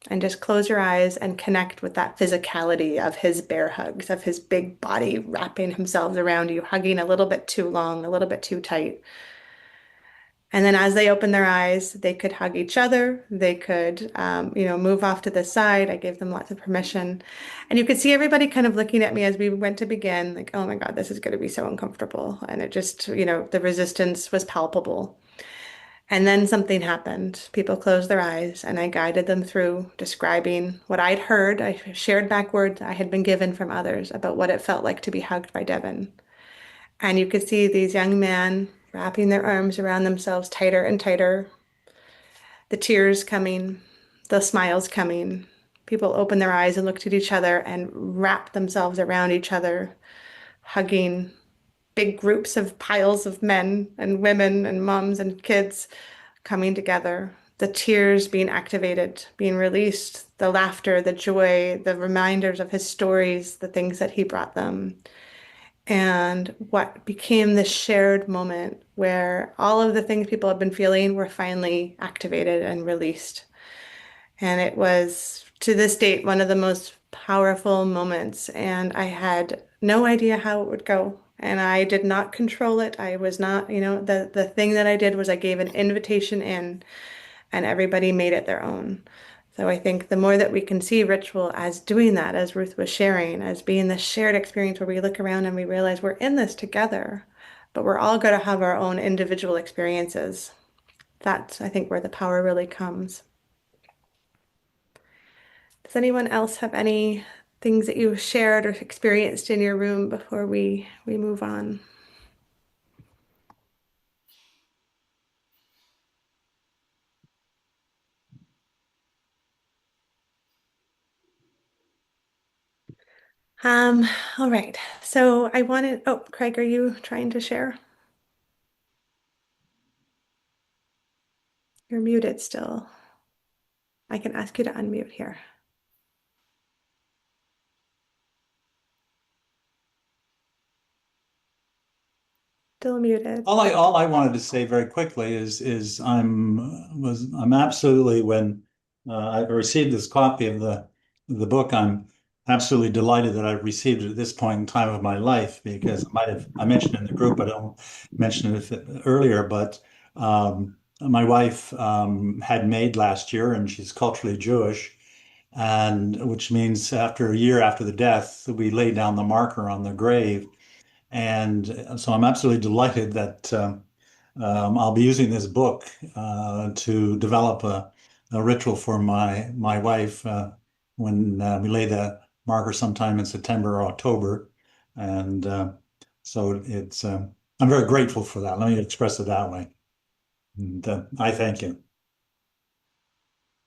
Speaker 1: And just close your eyes and connect with that physicality of his bear hugs, of his big body wrapping himself around you, hugging a little bit too long, a little bit too tight. And then as they opened their eyes, they could hug each other. They could, move off to the side. I gave them lots of permission. And you could see everybody kind of looking at me as we went to begin, like, oh my God, this is going to be so uncomfortable. And it just, the resistance was palpable. And then something happened. People closed their eyes, and I guided them through describing what I'd heard. I shared back words I had been given from others about what it felt like to be hugged by Devin. And you could see these young men wrapping their arms around themselves tighter and tighter, the tears coming, the smiles coming. People opened their eyes and looked at each other and wrapped themselves around each other, hugging big groups of piles of men and women and moms and kids coming together, the tears being activated, being released, the laughter, the joy, the reminders of his stories, the things that he brought them. And what became this shared moment where all of the things people had been feeling were finally activated and released. And it was, to this date, one of the most powerful moments. And I had no idea how it would go. And I did not control it. I was not, the thing that I did was I gave an invitation in, and everybody made it their own. So I think the more that we can see ritual as doing that, as Ruth was sharing, as being the shared experience where we look around and we realize we're in this together, but we're all going to have our own individual experiences. That's, I think, where the power really comes. Does anyone else have any things that you shared or experienced in your room before we move on? All right. So I wanted, oh, Craig, are you trying to share? You're muted still. I can ask you to unmute here. Still muted.
Speaker 4: All I wanted to say very quickly is I'm absolutely when I received this copy of the book, I'm absolutely delighted that I received it at this point in time of my life, because I mentioned it in the group, I don't mention it earlier, but my wife had maid last year, and she's culturally Jewish, and which means after a year after the death, we lay down the marker on the grave. And so I'm absolutely delighted that I'll be using this book to develop a ritual for my wife when we lay the marker sometime in September or October. And so I'm very grateful for that. Let me express it that way. And I thank you.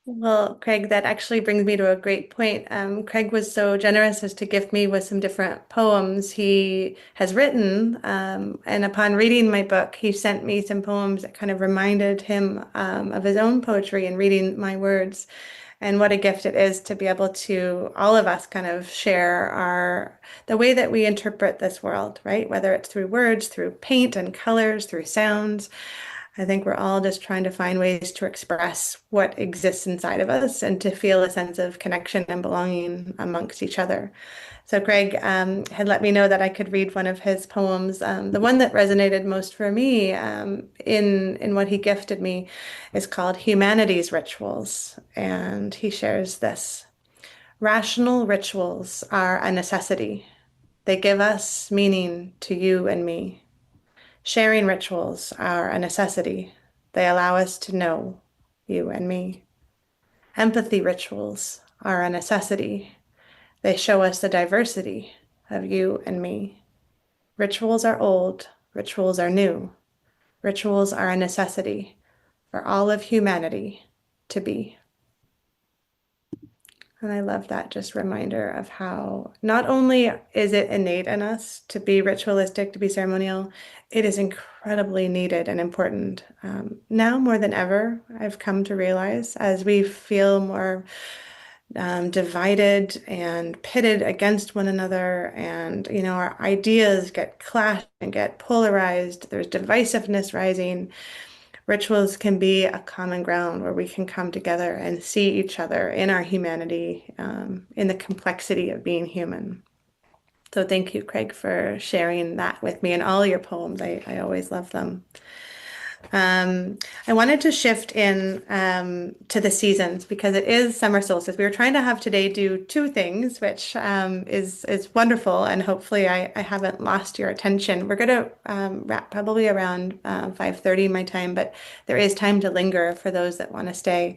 Speaker 1: Well, Craig, that actually brings me to a great point. Craig was so generous as to gift me with some different poems he has written. And upon reading my book, he sent me some poems that kind of reminded him of his own poetry and reading my words. And what a gift it is to be able to, all of us kind of share the way that we interpret this world, right? Whether it's through words, through paint and colors, through sounds. I think we're all just trying to find ways to express what exists inside of us and to feel a sense of connection and belonging amongst each other. So Greg had let me know that I could read one of his poems. The one that resonated most for me in what he gifted me is called Humanity's Rituals. And he shares this. Rational rituals are a necessity. They give us meaning to you and me. Sharing rituals are a necessity. They allow us to know you and me. Empathy rituals are a necessity. They show us the diversity of you and me. Rituals are old. Rituals are new. Rituals are a necessity for all of humanity to be. And I love that just reminder of how not only is it innate in us to be ritualistic, to be ceremonial, it is incredibly needed and important. Now more than ever, I've come to realize as we feel more divided and pitted against one another, and our ideas get clashed and get polarized. There's divisiveness rising. Rituals can be a common ground where we can come together and see each other in our humanity, in the complexity of being human. So thank you, Craig, for sharing that with me and all your poems. I always love them. I wanted to shift in to the seasons because it is summer solstice. We were trying to have today do two things, which is wonderful, and hopefully I haven't lost your attention. We're going to wrap probably around 5:30 my time, but there is time to linger for those that want to stay.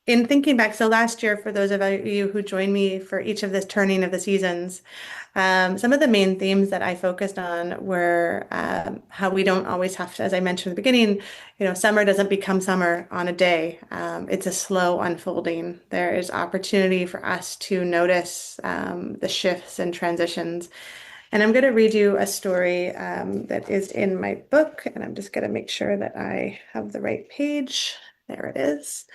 Speaker 1: In thinking back, so last year, for those of you who joined me for each of this turning of the seasons, some of the main themes that I focused on were how we don't always have to, as I mentioned at the beginning, summer doesn't become summer on a day. It's a slow unfolding. There is opportunity for us to notice the shifts and transitions. And I'm going to read you a story that is in my book, and I'm just going to make sure that I have the right page. There it is.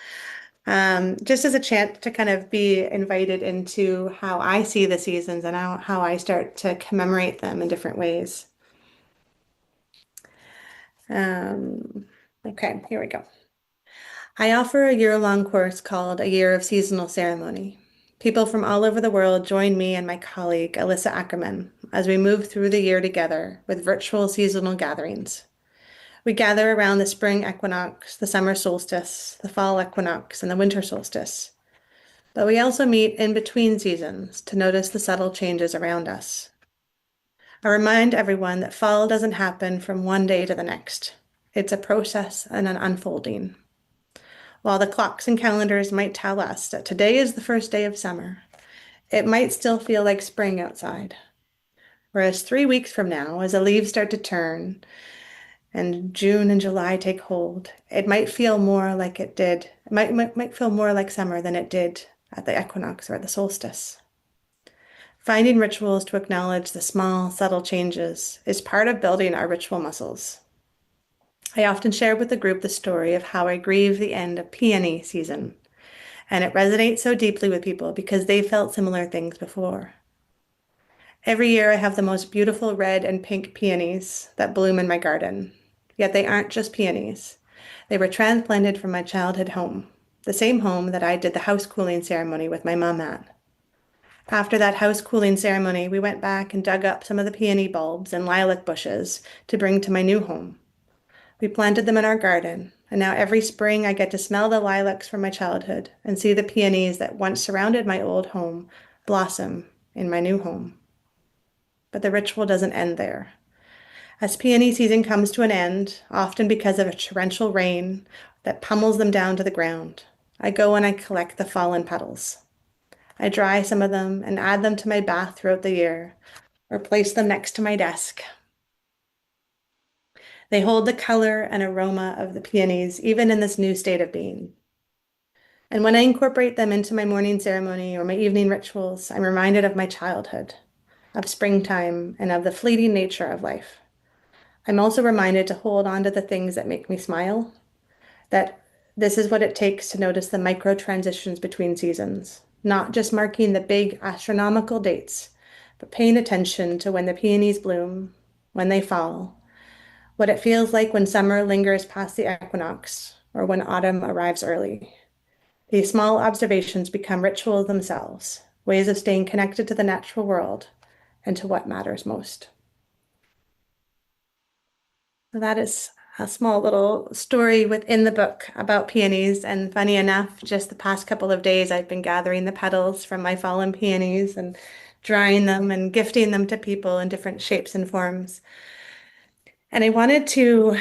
Speaker 1: Just as a chance to kind of be invited into how I see the seasons and how I start to commemorate them in different ways. Okay, here we go. I offer a year-long course called A Year of Seasonal Ceremony. People from all over the world join me and my colleague, Alyssa Ackerman, as we move through the year together with virtual seasonal gatherings. We gather around the spring equinox, the summer solstice, the fall equinox, and the winter solstice. But we also meet in between seasons to notice the subtle changes around us. I remind everyone that fall doesn't happen from one day to the next. It's a process and an unfolding. While the clocks and calendars might tell us that today is the first day of summer, it might still feel like spring outside. Whereas 3 weeks from now, as the leaves start to turn and June and July take hold, it might feel more like it did. It might feel more like summer than it did at the equinox or the solstice. Finding rituals to acknowledge the small, subtle changes is part of building our ritual muscles. I often share with the group the story of how I grieve the end of peony season, and it resonates so deeply with people because they felt similar things before. Every year I have the most beautiful red and pink peonies that bloom in my garden, yet they aren't just peonies. They were transplanted from my childhood home, the same home that I did the house cooling ceremony with my mom at. After that house cooling ceremony, we went back and dug up some of the peony bulbs and lilac bushes to bring to my new home. We planted them in our garden, and now every spring I get to smell the lilacs from my childhood and see the peonies that once surrounded my old home blossom in my new home. But the ritual doesn't end there. As peony season comes to an end, often because of a torrential rain that pummels them down to the ground, I go and I collect the fallen petals. I dry some of them and add them to my bath throughout the year, or place them next to my desk. They hold the color and aroma of the peonies, even in this new state of being. And when I incorporate them into my morning ceremony or my evening rituals, I'm reminded of my childhood, of springtime, and of the fleeting nature of life. I'm also reminded to hold on to the things that make me smile, that this is what it takes to notice the micro transitions between seasons, not just marking the big astronomical dates, but paying attention to when the peonies bloom, when they fall, what it feels like when summer lingers past the equinox, or when autumn arrives early. These small observations become rituals themselves, ways of staying connected to the natural world and to what matters most. So that is a small little story within the book about peonies. And funny enough, just the past couple of days, I've been gathering the petals from my fallen peonies and drying them and gifting them to people in different shapes and forms. And I wanted to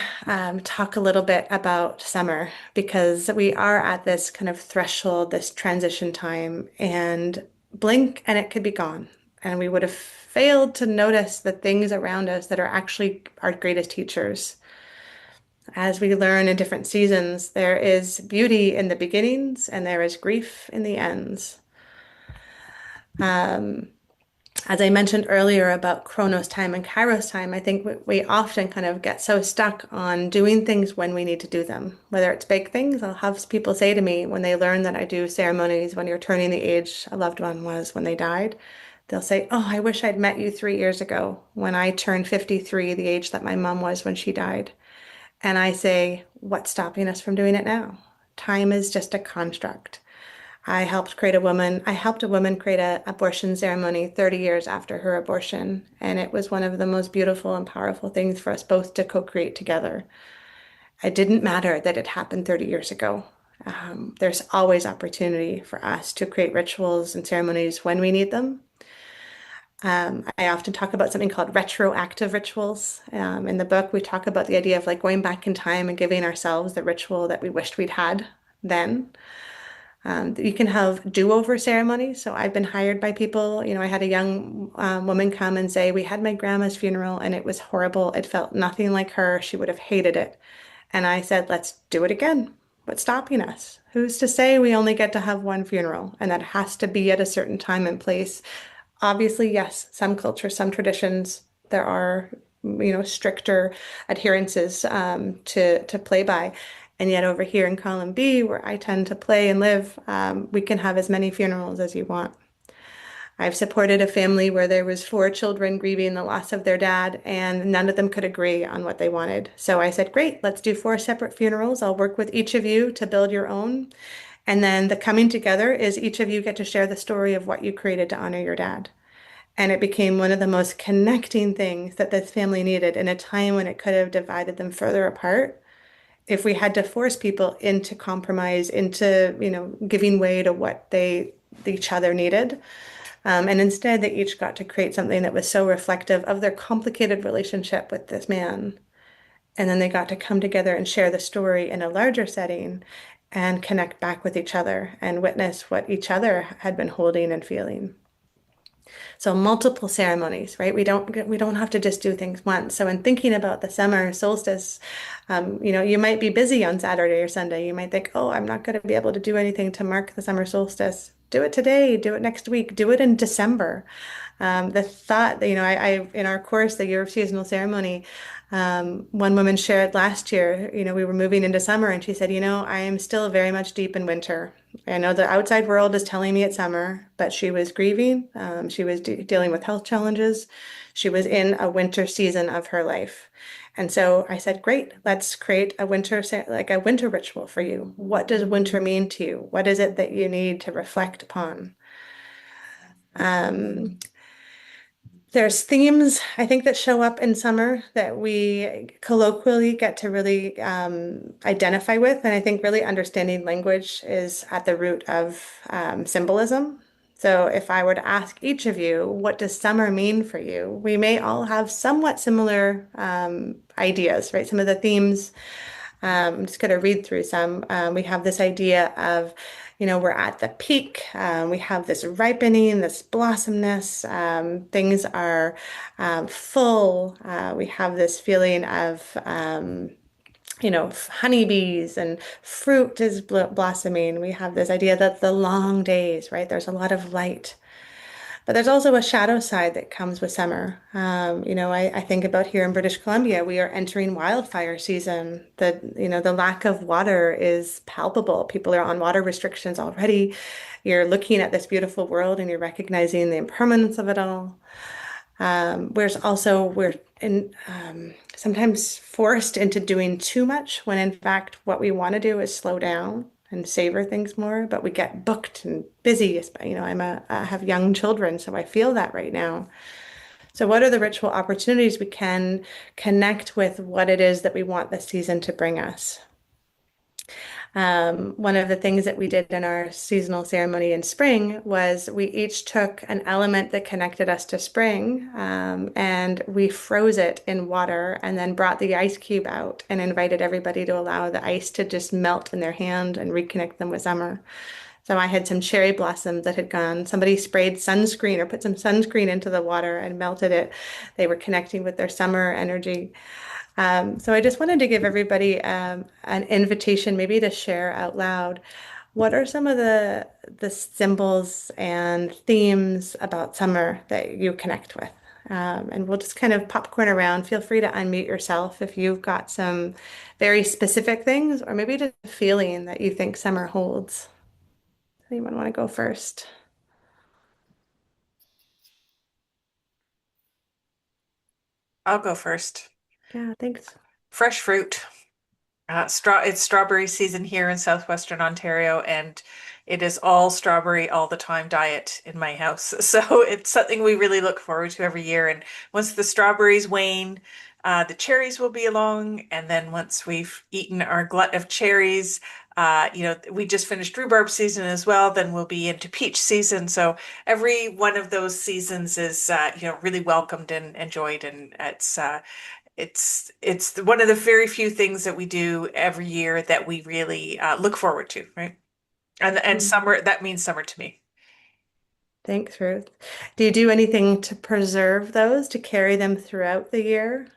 Speaker 1: talk a little bit about summer because we are at this kind of threshold, this transition time, and blink and it could be gone. And we would have failed to notice the things around us that are actually our greatest teachers. As we learn in different seasons, there is beauty in the beginnings and there is grief in the ends. As I mentioned earlier about Chronos time and Kairos time, I think we often kind of get so stuck on doing things when we need to do them. Whether it's big things, I'll have people say to me when they learn that I do ceremonies when you're turning the age a loved one was when they died, they'll say, "Oh, I wish I'd met you 3 years ago when I turned 53, the age that my mom was when she died." And I say, what's stopping us from doing it now? Time is just a construct. I helped a woman create an abortion ceremony 30 years after her abortion, and it was one of the most beautiful and powerful things for us both to co-create together. It didn't matter that it happened 30 years ago. There's always opportunity for us to create rituals and ceremonies when we need them. I often talk about something called retroactive rituals. In the book, we talk about the idea of like going back in time and giving ourselves the ritual that we wished we'd had then. You can have do-over ceremonies. So I've been hired by people. You know, I had a young woman come and say, "We had my grandma's funeral and it was horrible. It felt nothing like her. She would have hated it." And I said, "Let's do it again. What's stopping us? Who's to say we only get to have one funeral and that has to be at a certain time and place?" Obviously, yes, some cultures, some traditions, there are, stricter adherences to play by. And yet over here in column B, where I tend to play and live, we can have as many funerals as you want. I've supported a family where there was 4 children grieving the loss of their dad, and none of them could agree on what they wanted. So I said, great, let's do 4 separate funerals. I'll work with each of you to build your own. And then the coming together is each of you get to share the story of what you created to honor your dad. And it became one of the most connecting things that this family needed in a time when it could have divided them further apart. If we had to force people into compromise, into, giving way to what each other needed, And instead, they each got to create something that was so reflective of their complicated relationship with this man. And then they got to come together and share the story in a larger setting and connect back with each other and witness what each other had been holding and feeling. So multiple ceremonies, right? We don't have to just do things once. So in thinking about the summer solstice, you might be busy on Saturday or Sunday. You might think, oh, I'm not going to be able to do anything to mark the summer solstice. Do it today, do it next week, do it in December. The thought that, I in our course, the Year of Seasonal Ceremony, one woman shared last year, we were moving into summer, and she said, I am still very much deep in winter. I know the outside world is telling me it's summer, but she was grieving. She was dealing with health challenges. She was in a winter season of her life. And so I said, great, let's create a like a winter ritual for you. What does winter mean to you? What is it that you need to reflect upon? Um, there's themes, I think, that show up in summer that we colloquially get to really identify with. And I think really understanding language is at the root of symbolism. So if I were to ask each of you, what does summer mean for you? We may all have somewhat similar ideas, right? Some of the themes I'm just going to read through some. We have this idea of, we're at the peak. We have this ripening, this blossomness. Things are full. We have this feeling of, honeybees and fruit is blossoming. We have this idea that the long days, right? There's a lot of light. But there's also a shadow side that comes with summer. I think about here in British Columbia, we are entering wildfire season. The lack of water is palpable. People are on water restrictions already. You're looking at this beautiful world and you're recognizing the impermanence of it all. Whereas also sometimes forced into doing too much when in fact what we want to do is slow down and savor things more, but we get booked and busy. I have young children, so I feel that right now. So what are the ritual opportunities we can connect with what it is that we want this season to bring us? One of the things that we did in our seasonal ceremony in spring was we each took an element that connected us to spring, and we froze it in water and then brought the ice cube out and invited everybody to allow the ice to just melt in their hand and reconnect them with summer. So I had some cherry blossoms that had gone. Somebody sprayed sunscreen or put some sunscreen into the water and melted it. They were connecting with their summer energy. So I just wanted to give everybody an invitation maybe to share out loud. What are some of the symbols and themes about summer that you connect with? And we'll just kind of popcorn around. Feel free to unmute yourself if you've got some very specific things or maybe just a feeling that you think summer holds. Anyone want to go first?
Speaker 6: I'll go first.
Speaker 1: Yeah, thanks.
Speaker 6: Fresh fruit. It's strawberry season here in southwestern Ontario, and it is all strawberry all the time diet in my house. So it's something we really look forward to every year. And once the strawberries wane, the cherries will be along. And then once we've eaten our glut of cherries, we just finished rhubarb season as well. Then we'll be into peach season. So every one of those seasons is, really welcomed and enjoyed, and it's one of the very few things that we do every year that we really look forward to, right? And
Speaker 1: Mm.
Speaker 6: summer, that means summer to me.
Speaker 1: Thanks, Ruth. Do you do anything to preserve those, to carry them throughout the year?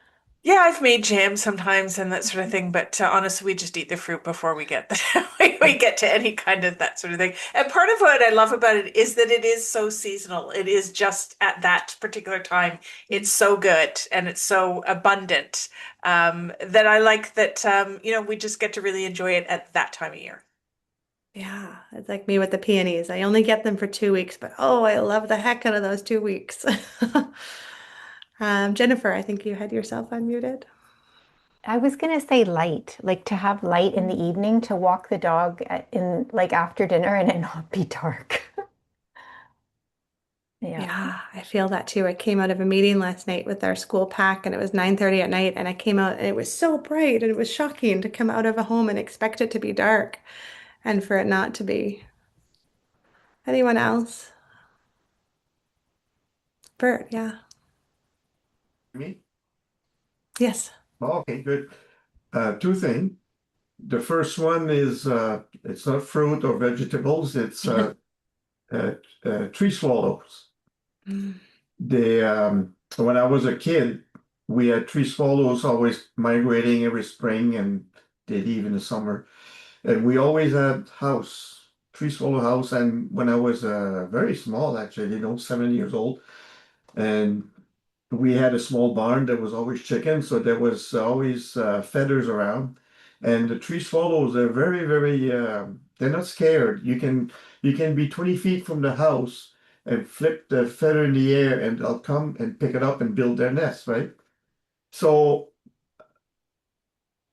Speaker 6: Yeah, I've made jam sometimes and that sort of thing, but honestly, we just eat the fruit before we get we get to any kind of that sort of thing. And part of what I love about it is that it is so seasonal. It is just at that particular time. It's so good and it's so abundant, that I like that, we just get to really enjoy it at that time of year.
Speaker 1: Yeah, it's like me with the peonies. I only get them for 2 weeks, but oh, I love the heck out of those 2 weeks. Jennifer, I think you had yourself unmuted.
Speaker 7: I was gonna say light, like to have light in the evening to walk the dog in like after dinner and it not be dark. Yeah.
Speaker 1: Yeah, I feel that too. I came out of a meeting last night with our school pack and it was 9:30 at night and I came out and it was so bright and it was shocking to come out of a home and expect it to be dark and for it not to be. Anyone else? Bert, yeah.
Speaker 8: Me?
Speaker 1: Yes.
Speaker 8: Oh, okay, good. Two things. The first one is it's not fruit or vegetables, it's uh, tree swallows.
Speaker 1: Mm.
Speaker 8: They when I was a kid, we had tree swallows always migrating every spring and they leave in the summer. And we always had tree swallow house. And when I was very small, actually, 7 years old, and we had a small barn. There was always chicken, so there was always feathers around. And the tree swallows are very, very. They're not scared. You can be 20 feet from the house and flip the feather in the air, and they'll come and pick it up and build their nest, right? So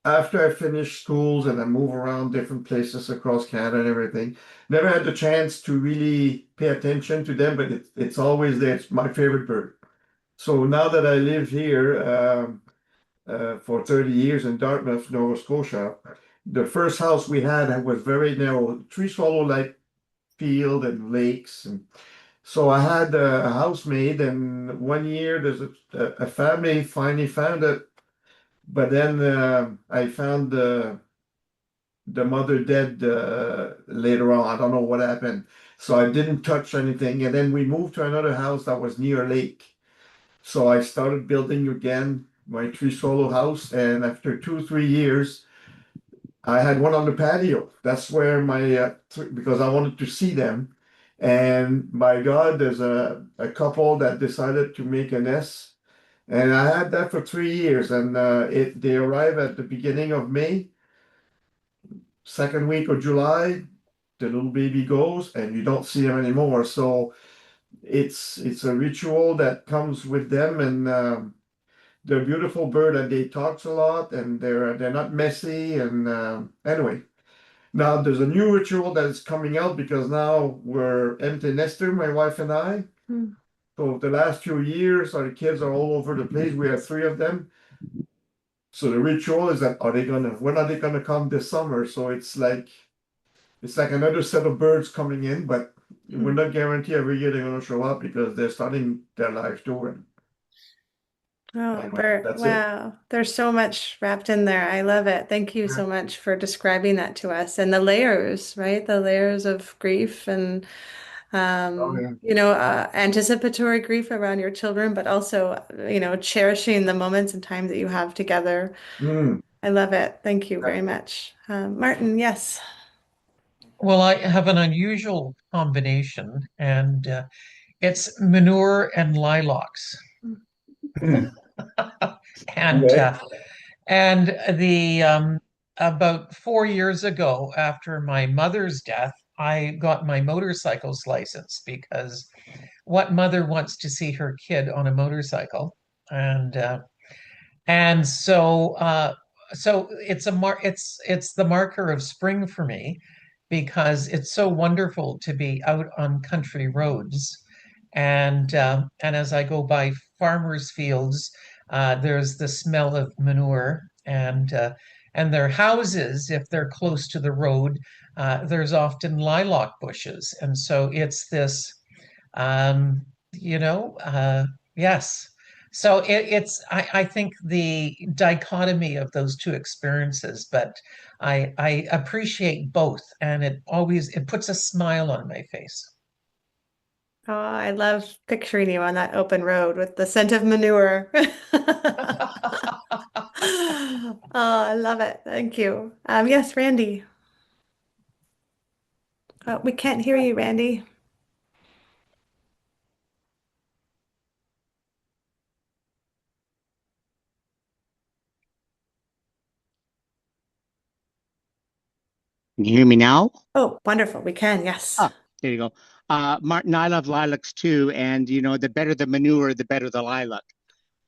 Speaker 8: after I finished schools and I move around different places across Canada and everything, never had the chance to really pay attention to them, but it's always there. It's my favorite bird. So now that I live here for 30 years in Dartmouth, Nova Scotia, the first house we had was very narrow, tree swallow like field and lakes. And so I had a housemaid, and one year there's a family finally found it, but then I found the mother dead later on. I don't know what happened. So I didn't touch anything. And then we moved to another house that was near a lake. So I started building again my tree solo house, and after 2, 3 years, I had one on the patio. That's where because I wanted to see them. And by God, there's a couple that decided to make a nest, and I had that for 3 years. And they arrive at the beginning of May, second week of July, the little baby goes, and you don't see them anymore. So it's a ritual that comes with them, and they're a beautiful bird and they talk a lot and they're not messy. And anyway, now there's a new ritual that is coming out because now we're empty nester, my wife and I.
Speaker 1: Mm.
Speaker 8: So the last few years, our kids are all over the place. We have three of them. So the ritual is that when are they gonna come this summer? So it's like another set of birds coming in, but we're not guaranteed every year they're gonna show up because they're starting their life too. And
Speaker 1: Oh,
Speaker 8: anyway,
Speaker 1: Bert,
Speaker 8: that's it.
Speaker 1: wow. There's so much wrapped in there. I love it. Thank you so much for describing that to us and the layers, right? The layers of grief and
Speaker 8: Oh yeah.
Speaker 1: anticipatory grief around your children, but also, cherishing the moments and time that you have together.
Speaker 8: Mm.
Speaker 1: I love it. Thank you very much. Martin, yes.
Speaker 9: Well, I have an unusual combination, and it's manure and lilacs.
Speaker 8: Mm.
Speaker 9: And
Speaker 8: Okay.
Speaker 9: uh, and the about 4 years ago, after my mother's death, I got my motorcycle's license because what mother wants to see her kid on a motorcycle? And uh, and so it's the marker of spring for me because it's so wonderful to be out on country roads. And as I go by farmers' fields, there's the smell of manure, and their houses, if they're close to the road, there's often lilac bushes. And so it's this um, you know, yes. So I think the dichotomy of those two experiences, but I appreciate both, and it puts a smile on my face.
Speaker 1: Oh, I love picturing you on that open road with the scent of manure. Oh, I love it. Thank you. Yes, Randy. Oh, we can't hear you, Randy.
Speaker 10: Can you hear me now?
Speaker 1: Oh, wonderful. We can. Yes.
Speaker 10: Ah, there you go. Martin, I love lilacs too, and the better the manure, the better the lilac.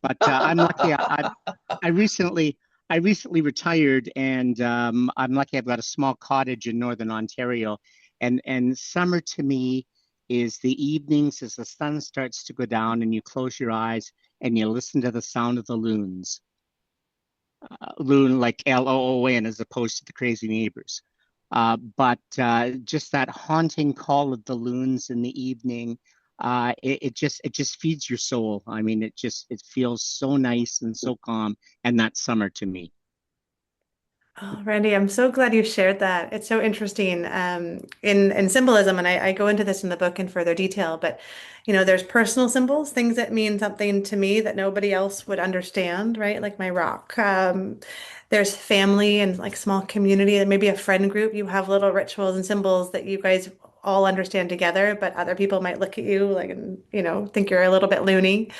Speaker 10: But I'm lucky. I recently I recently retired, and I'm lucky. I've got a small cottage in northern Ontario, and summer to me is the evenings as the sun starts to go down, and you close your eyes and you listen to the sound of the loons. Loon like Loon as opposed to the crazy neighbors. But just that haunting call of the loons in the evening, it just feeds your soul. I mean, it feels so nice and so calm, and that's summer to me.
Speaker 1: Oh, Randy, I'm so glad you shared that. It's so interesting in symbolism, and I go into this in the book in further detail. But there's personal symbols, things that mean something to me that nobody else would understand, right? Like my rock. There's family and like small community, and maybe a friend group. You have little rituals and symbols that you guys all understand together, but other people might look at you like and think you're a little bit loony.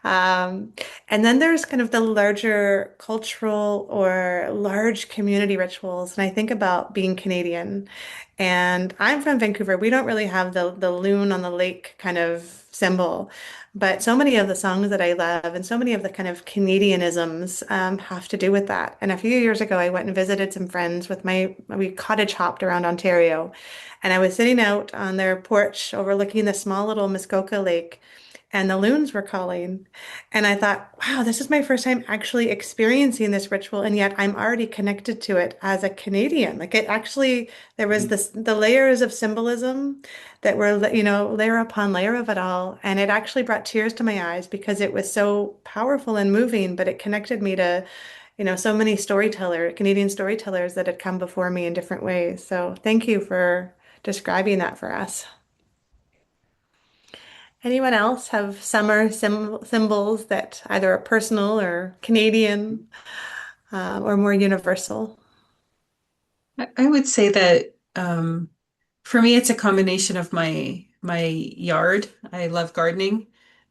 Speaker 1: Um, and then there's kind of the larger cultural or large community rituals. And I think about being Canadian. And I'm from Vancouver. We don't really have the loon on the lake kind of symbol. But so many of the songs that I love and so many of the kind of Canadianisms have to do with that. And a few years ago, I went and visited some friends we cottage hopped around Ontario. And I was sitting out on their porch overlooking the small little Muskoka Lake, and the loons were calling. And I thought, wow, this is my first time actually experiencing this ritual, and yet I'm already connected to it as a Canadian. Like it actually, there was the layers of symbolism that were, layer upon layer of it all. And it actually brought tears to my eyes because it was so powerful and moving, but it connected me to, so many Canadian storytellers that had come before me in different ways. So thank you for describing that for us. Anyone else have summer symbols that either are personal or Canadian or more universal?
Speaker 2: I would say that for me, it's a combination of my yard. I love gardening,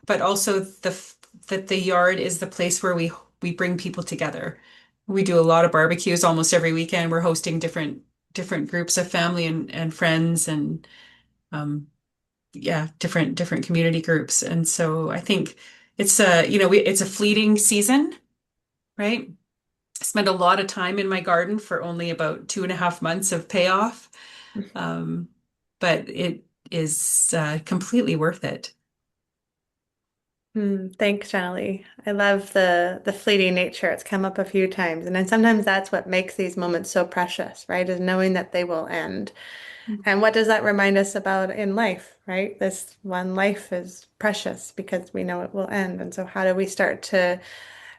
Speaker 2: but also that the yard is the place where we bring people together. We do a lot of barbecues almost every weekend. We're hosting different groups of family and friends and um, yeah, different community groups. And so I think it's it's a fleeting season, right? I spent a lot of time in my garden for only about 2.5 months of payoff. Um, but it is completely worth it.
Speaker 1: Thanks, Shanalee. I love the fleeting nature. It's come up a few times, and then sometimes that's what makes these moments so precious, right? Is knowing that they will end. And what does that remind us about in life, right? This one life is precious because we know it will end. And so how do we start to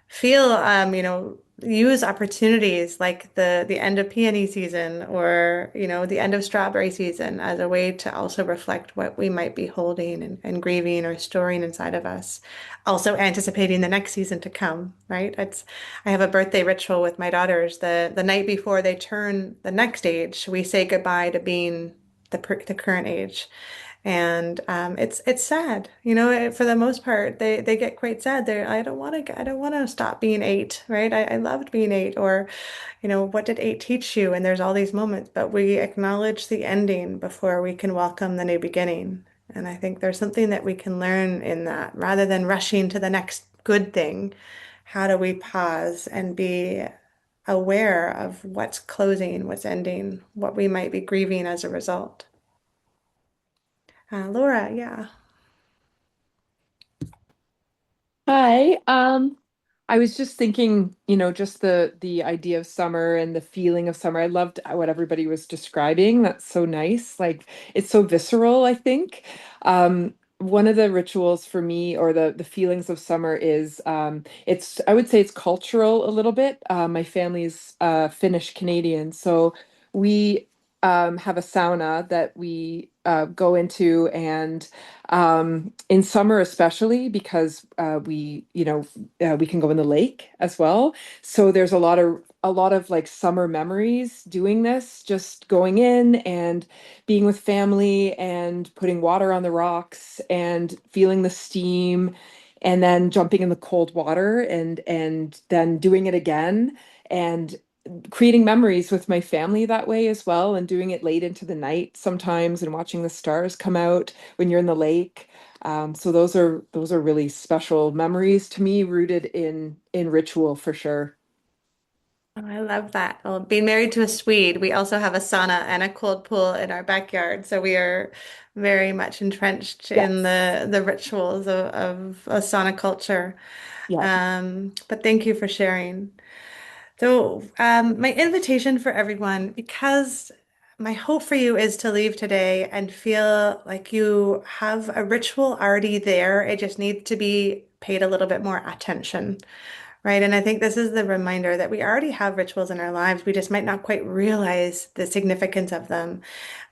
Speaker 1: feel, use opportunities like the end of peony season or, the end of strawberry season as a way to also reflect what we might be holding and grieving or storing inside of us. Also anticipating the next season to come, right? I have a birthday ritual with my daughters. The night before they turn the next age, we say goodbye to being the current age. And it's sad, for the most part, they get quite sad. I don't want to stop being eight, right? I loved being eight, or, what did eight teach you? And there's all these moments, but we acknowledge the ending before we can welcome the new beginning. And I think there's something that we can learn in that rather than rushing to the next good thing. How do we pause and be aware of what's closing, what's ending, what we might be grieving as a result? Laura, yeah.
Speaker 5: Hi. I was just thinking, just the idea of summer and the feeling of summer. I loved what everybody was describing. That's so nice. Like it's so visceral, I think. One of the rituals for me or the feelings of summer is I would say it's cultural a little bit. My family's Finnish Canadian, so we have a sauna that we go into and in summer especially because we can go in the lake as well. So there's a lot of like summer memories doing this, just going in and being with family and putting water on the rocks and feeling the steam and then jumping in the cold water and then doing it again and creating memories with my family that way as well, and doing it late into the night sometimes and watching the stars come out when you're in the lake. So those are really special memories to me, rooted in ritual for sure.
Speaker 1: Oh, I love that. Well, being married to a Swede, we also have a sauna and a cold pool in our backyard. So we are very much entrenched in
Speaker 5: Yes.
Speaker 1: the rituals of a sauna culture.
Speaker 5: Yeah.
Speaker 1: But thank you for sharing. So, my invitation for everyone, because my hope for you is to leave today and feel like you have a ritual already there. It just needs to be paid a little bit more attention, right? And I think this is the reminder that we already have rituals in our lives. We just might not quite realize the significance of them,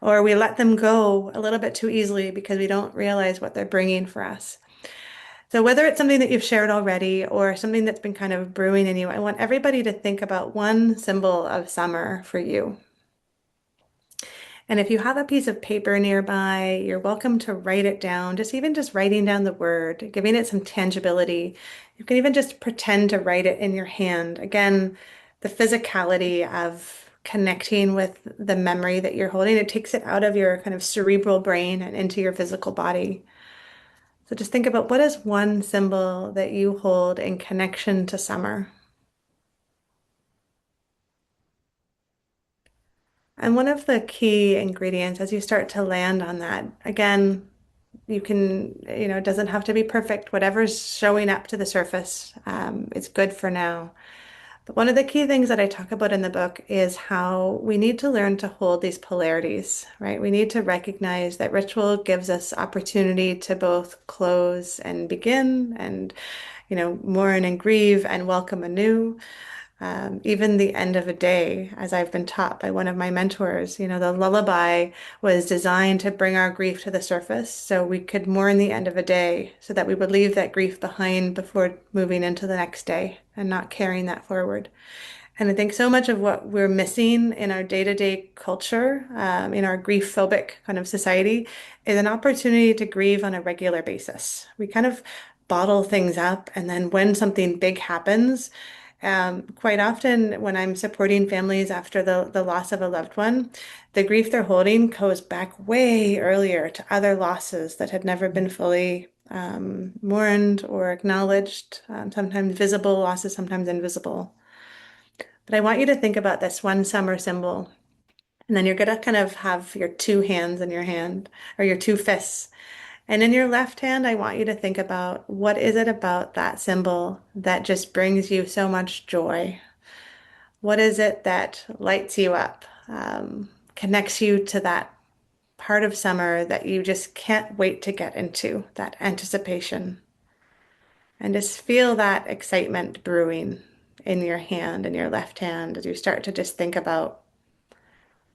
Speaker 1: or we let them go a little bit too easily because we don't realize what they're bringing for us. So whether it's something that you've shared already or something that's been kind of brewing in you, I want everybody to think about one symbol of summer for you. And if you have a piece of paper nearby, you're welcome to write it down, just writing down the word, giving it some tangibility. You can even just pretend to write it in your hand. Again, the physicality of connecting with the memory that you're holding, it takes it out of your kind of cerebral brain and into your physical body. So just think about what is one symbol that you hold in connection to summer. And one of the key ingredients as you start to land on that, again, you can, it doesn't have to be perfect. Whatever's showing up to the surface, is good for now. But one of the key things that I talk about in the book is how we need to learn to hold these polarities, right? We need to recognize that ritual gives us opportunity to both close and begin and, mourn and grieve and welcome anew. Even the end of a day, as I've been taught by one of my mentors, the lullaby was designed to bring our grief to the surface so we could mourn the end of a day so that we would leave that grief behind before moving into the next day and not carrying that forward. And I think so much of what we're missing in our day-to-day culture, in our grief-phobic kind of society, is an opportunity to grieve on a regular basis. We kind of bottle things up, and then when something big happens, quite often when I'm supporting families after the loss of a loved one, the grief they're holding goes back way earlier to other losses that had never been fully mourned or acknowledged, sometimes visible losses, sometimes invisible. But I want you to think about this one summer symbol. And then you're going to kind of have your two hands in your hand or your two fists. And in your left hand, I want you to think about what is it about that symbol that just brings you so much joy? What is it that lights you up, connects you to that part of summer that you just can't wait to get into, that anticipation? And just feel that excitement brewing in your hand, in your left hand, as you start to just think about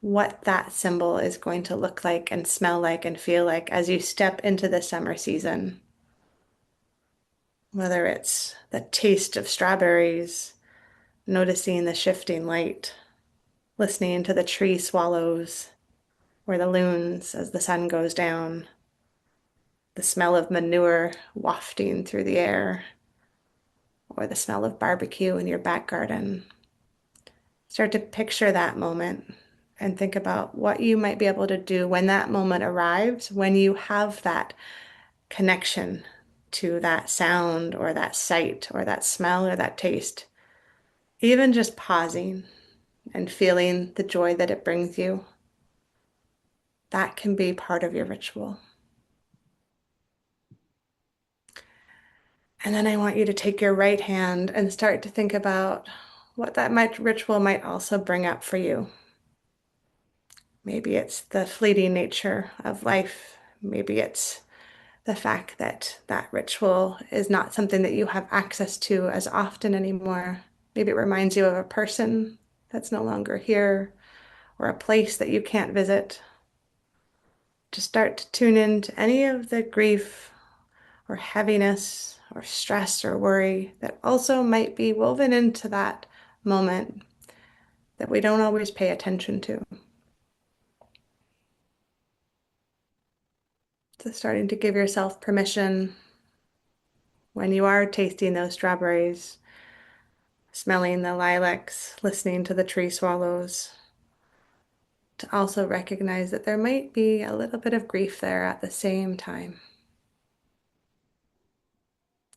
Speaker 1: what that symbol is going to look like and smell like and feel like as you step into the summer season. Whether it's the taste of strawberries, noticing the shifting light, listening to the tree swallows or the loons as the sun goes down, the smell of manure wafting through the air, or the smell of barbecue in your back garden. Start to picture that moment and think about what you might be able to do when that moment arrives, when you have that connection to that sound or that sight or that smell or that taste. Even just pausing and feeling the joy that it brings you, that can be part of your ritual. And then I want you to take your right hand and start to think about what that ritual might also bring up for you. Maybe it's the fleeting nature of life. Maybe it's the fact that that ritual is not something that you have access to as often anymore. Maybe it reminds you of a person that's no longer here or a place that you can't visit. Just start to tune in to any of the grief or heaviness or stress or worry that also might be woven into that moment that we don't always pay attention to. So starting to give yourself permission when you are tasting those strawberries, smelling the lilacs, listening to the tree swallows, to also recognize that there might be a little bit of grief there at the same time.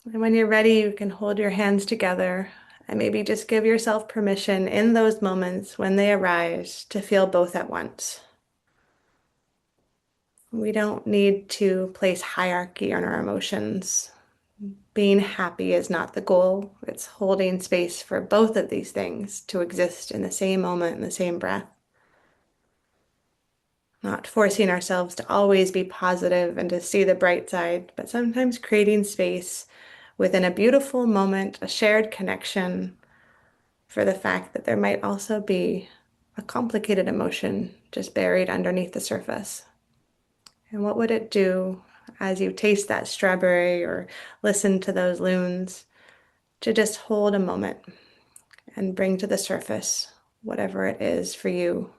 Speaker 1: And when you're ready, you can hold your hands together and maybe just give yourself permission in those moments when they arise to feel both at once. We don't need to place hierarchy on our emotions. Being happy is not the goal. It's holding space for both of these things to exist in the same moment, in the same breath. not forcing ourselves to always be positive and to see the bright side, but sometimes creating space within a beautiful moment, a shared connection for the fact that there might also be a complicated emotion just buried underneath the surface. And what would it do as you taste that strawberry or listen to those loons to just hold a moment and bring to the surface whatever it is for you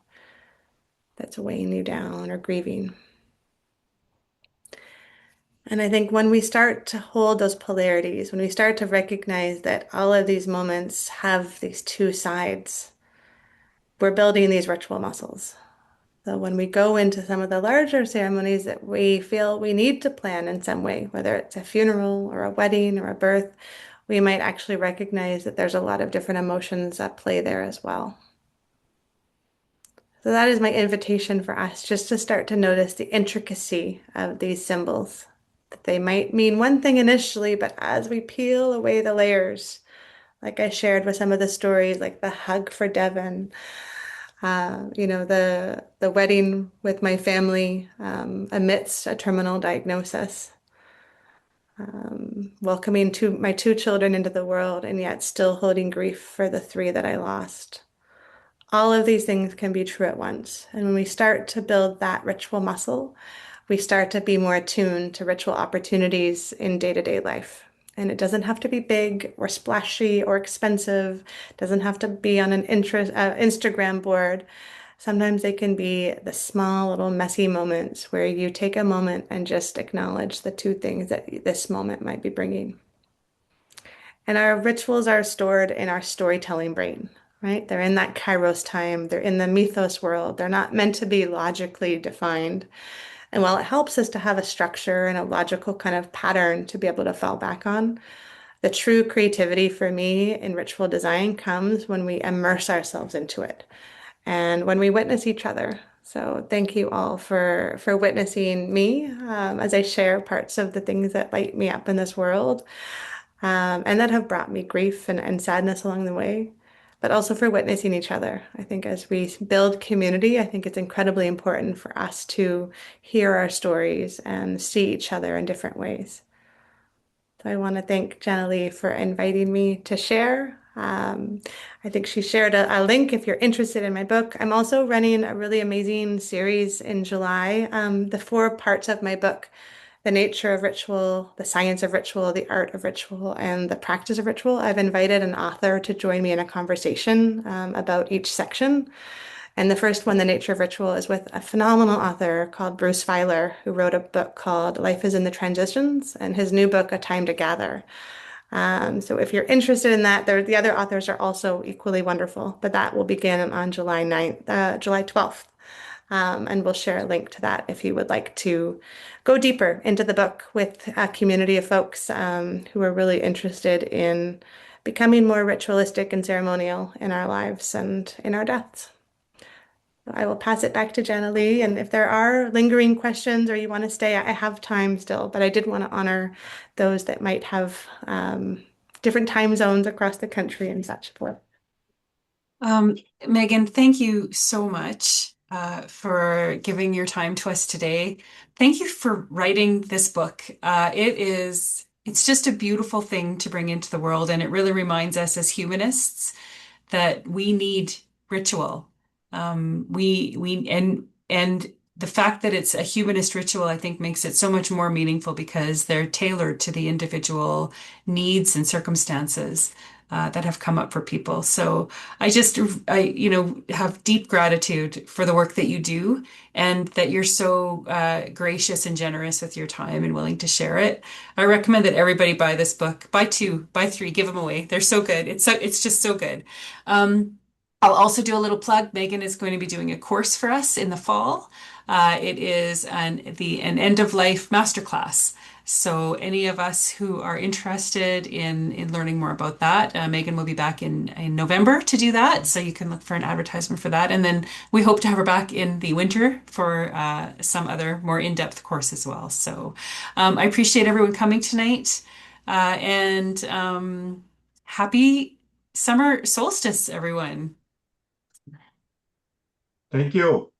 Speaker 1: that's weighing you down or grieving. And I think when we start to hold those polarities, when we start to recognize that all of these moments have these two sides, we're building these ritual muscles. So when we go into some of the larger ceremonies that we feel we need to plan in some way, whether it's a funeral or a wedding or a birth, we might actually recognize that there's a lot of different emotions at play there as well. So that is my invitation for us, just to start to notice the intricacy of these symbols. That they might mean one thing initially, but as we peel away the layers, like I shared with some of the stories, like the hug for Devon, the wedding with my family amidst a terminal diagnosis, welcoming my two children into the world, and yet still holding grief for the three that I lost. All of these things can be true at once. And when we start to build that ritual muscle, we start to be more attuned to ritual opportunities in day-to-day life. And it doesn't have to be big or splashy or expensive. It doesn't have to be on an Instagram board. Sometimes they can be the small little messy moments where you take a moment and just acknowledge the two things that this moment might be bringing. And our rituals are stored in our storytelling brain, right? They're in that Kairos time, they're in the mythos world. They're not meant to be logically defined. And while it helps us to have a structure and a logical kind of pattern to be able to fall back on, the true creativity for me in ritual design comes when we immerse ourselves into it and when we witness each other. So thank you all for witnessing me as I share parts of the things that light me up in this world, and that have brought me grief and sadness along the way, but also for witnessing each other. I think as we build community, I think it's incredibly important for us to hear our stories and see each other in different ways. So I want to thank Jenna Lee for inviting me to share. I think she shared a link if you're interested in my book. I'm also running a really amazing series in July. The 4 parts of my book: the nature of ritual, the science of ritual, the art of ritual, and the practice of ritual. I've invited an author to join me in a conversation about each section. And the first one, The Nature of Ritual, is with a phenomenal author called Bruce Feiler, who wrote a book called Life is in the Transitions, and his new book, A Time to Gather. So if you're interested in that, the other authors are also equally wonderful, but that will begin on July 9th, July 12th. And we'll share a link to that if you would like to go deeper into the book with a community of folks who are really interested in becoming more ritualistic and ceremonial in our lives and in our deaths. I will pass it back to Jenna Lee, and if there are lingering questions or you want to stay, I have time still, but I did want to honor those that might have different time zones across the country and such forth.
Speaker 2: Megan, thank you so much for giving your time to us today. Thank you for writing this book. It's just a beautiful thing to bring into the world, and it really reminds us as humanists that we need ritual. And the fact that it's a humanist ritual, I think, makes it so much more meaningful because they're tailored to the individual needs and circumstances that have come up for people. So I have deep gratitude for the work that you do and that you're so gracious and generous with your time and willing to share it. I recommend that everybody buy this book. Buy 2, buy 3, give them away. They're so good. It's just so good. I'll also do a little plug. Megan is going to be doing a course for us in the fall. It is an end of life masterclass. So any of us who are interested in learning more about that, Megan will be back in November to do that. So you can look for an advertisement for that. And then we hope to have her back in the winter for some other more in-depth course as well. So I appreciate everyone coming tonight. And happy summer solstice, everyone.
Speaker 8: Thank you.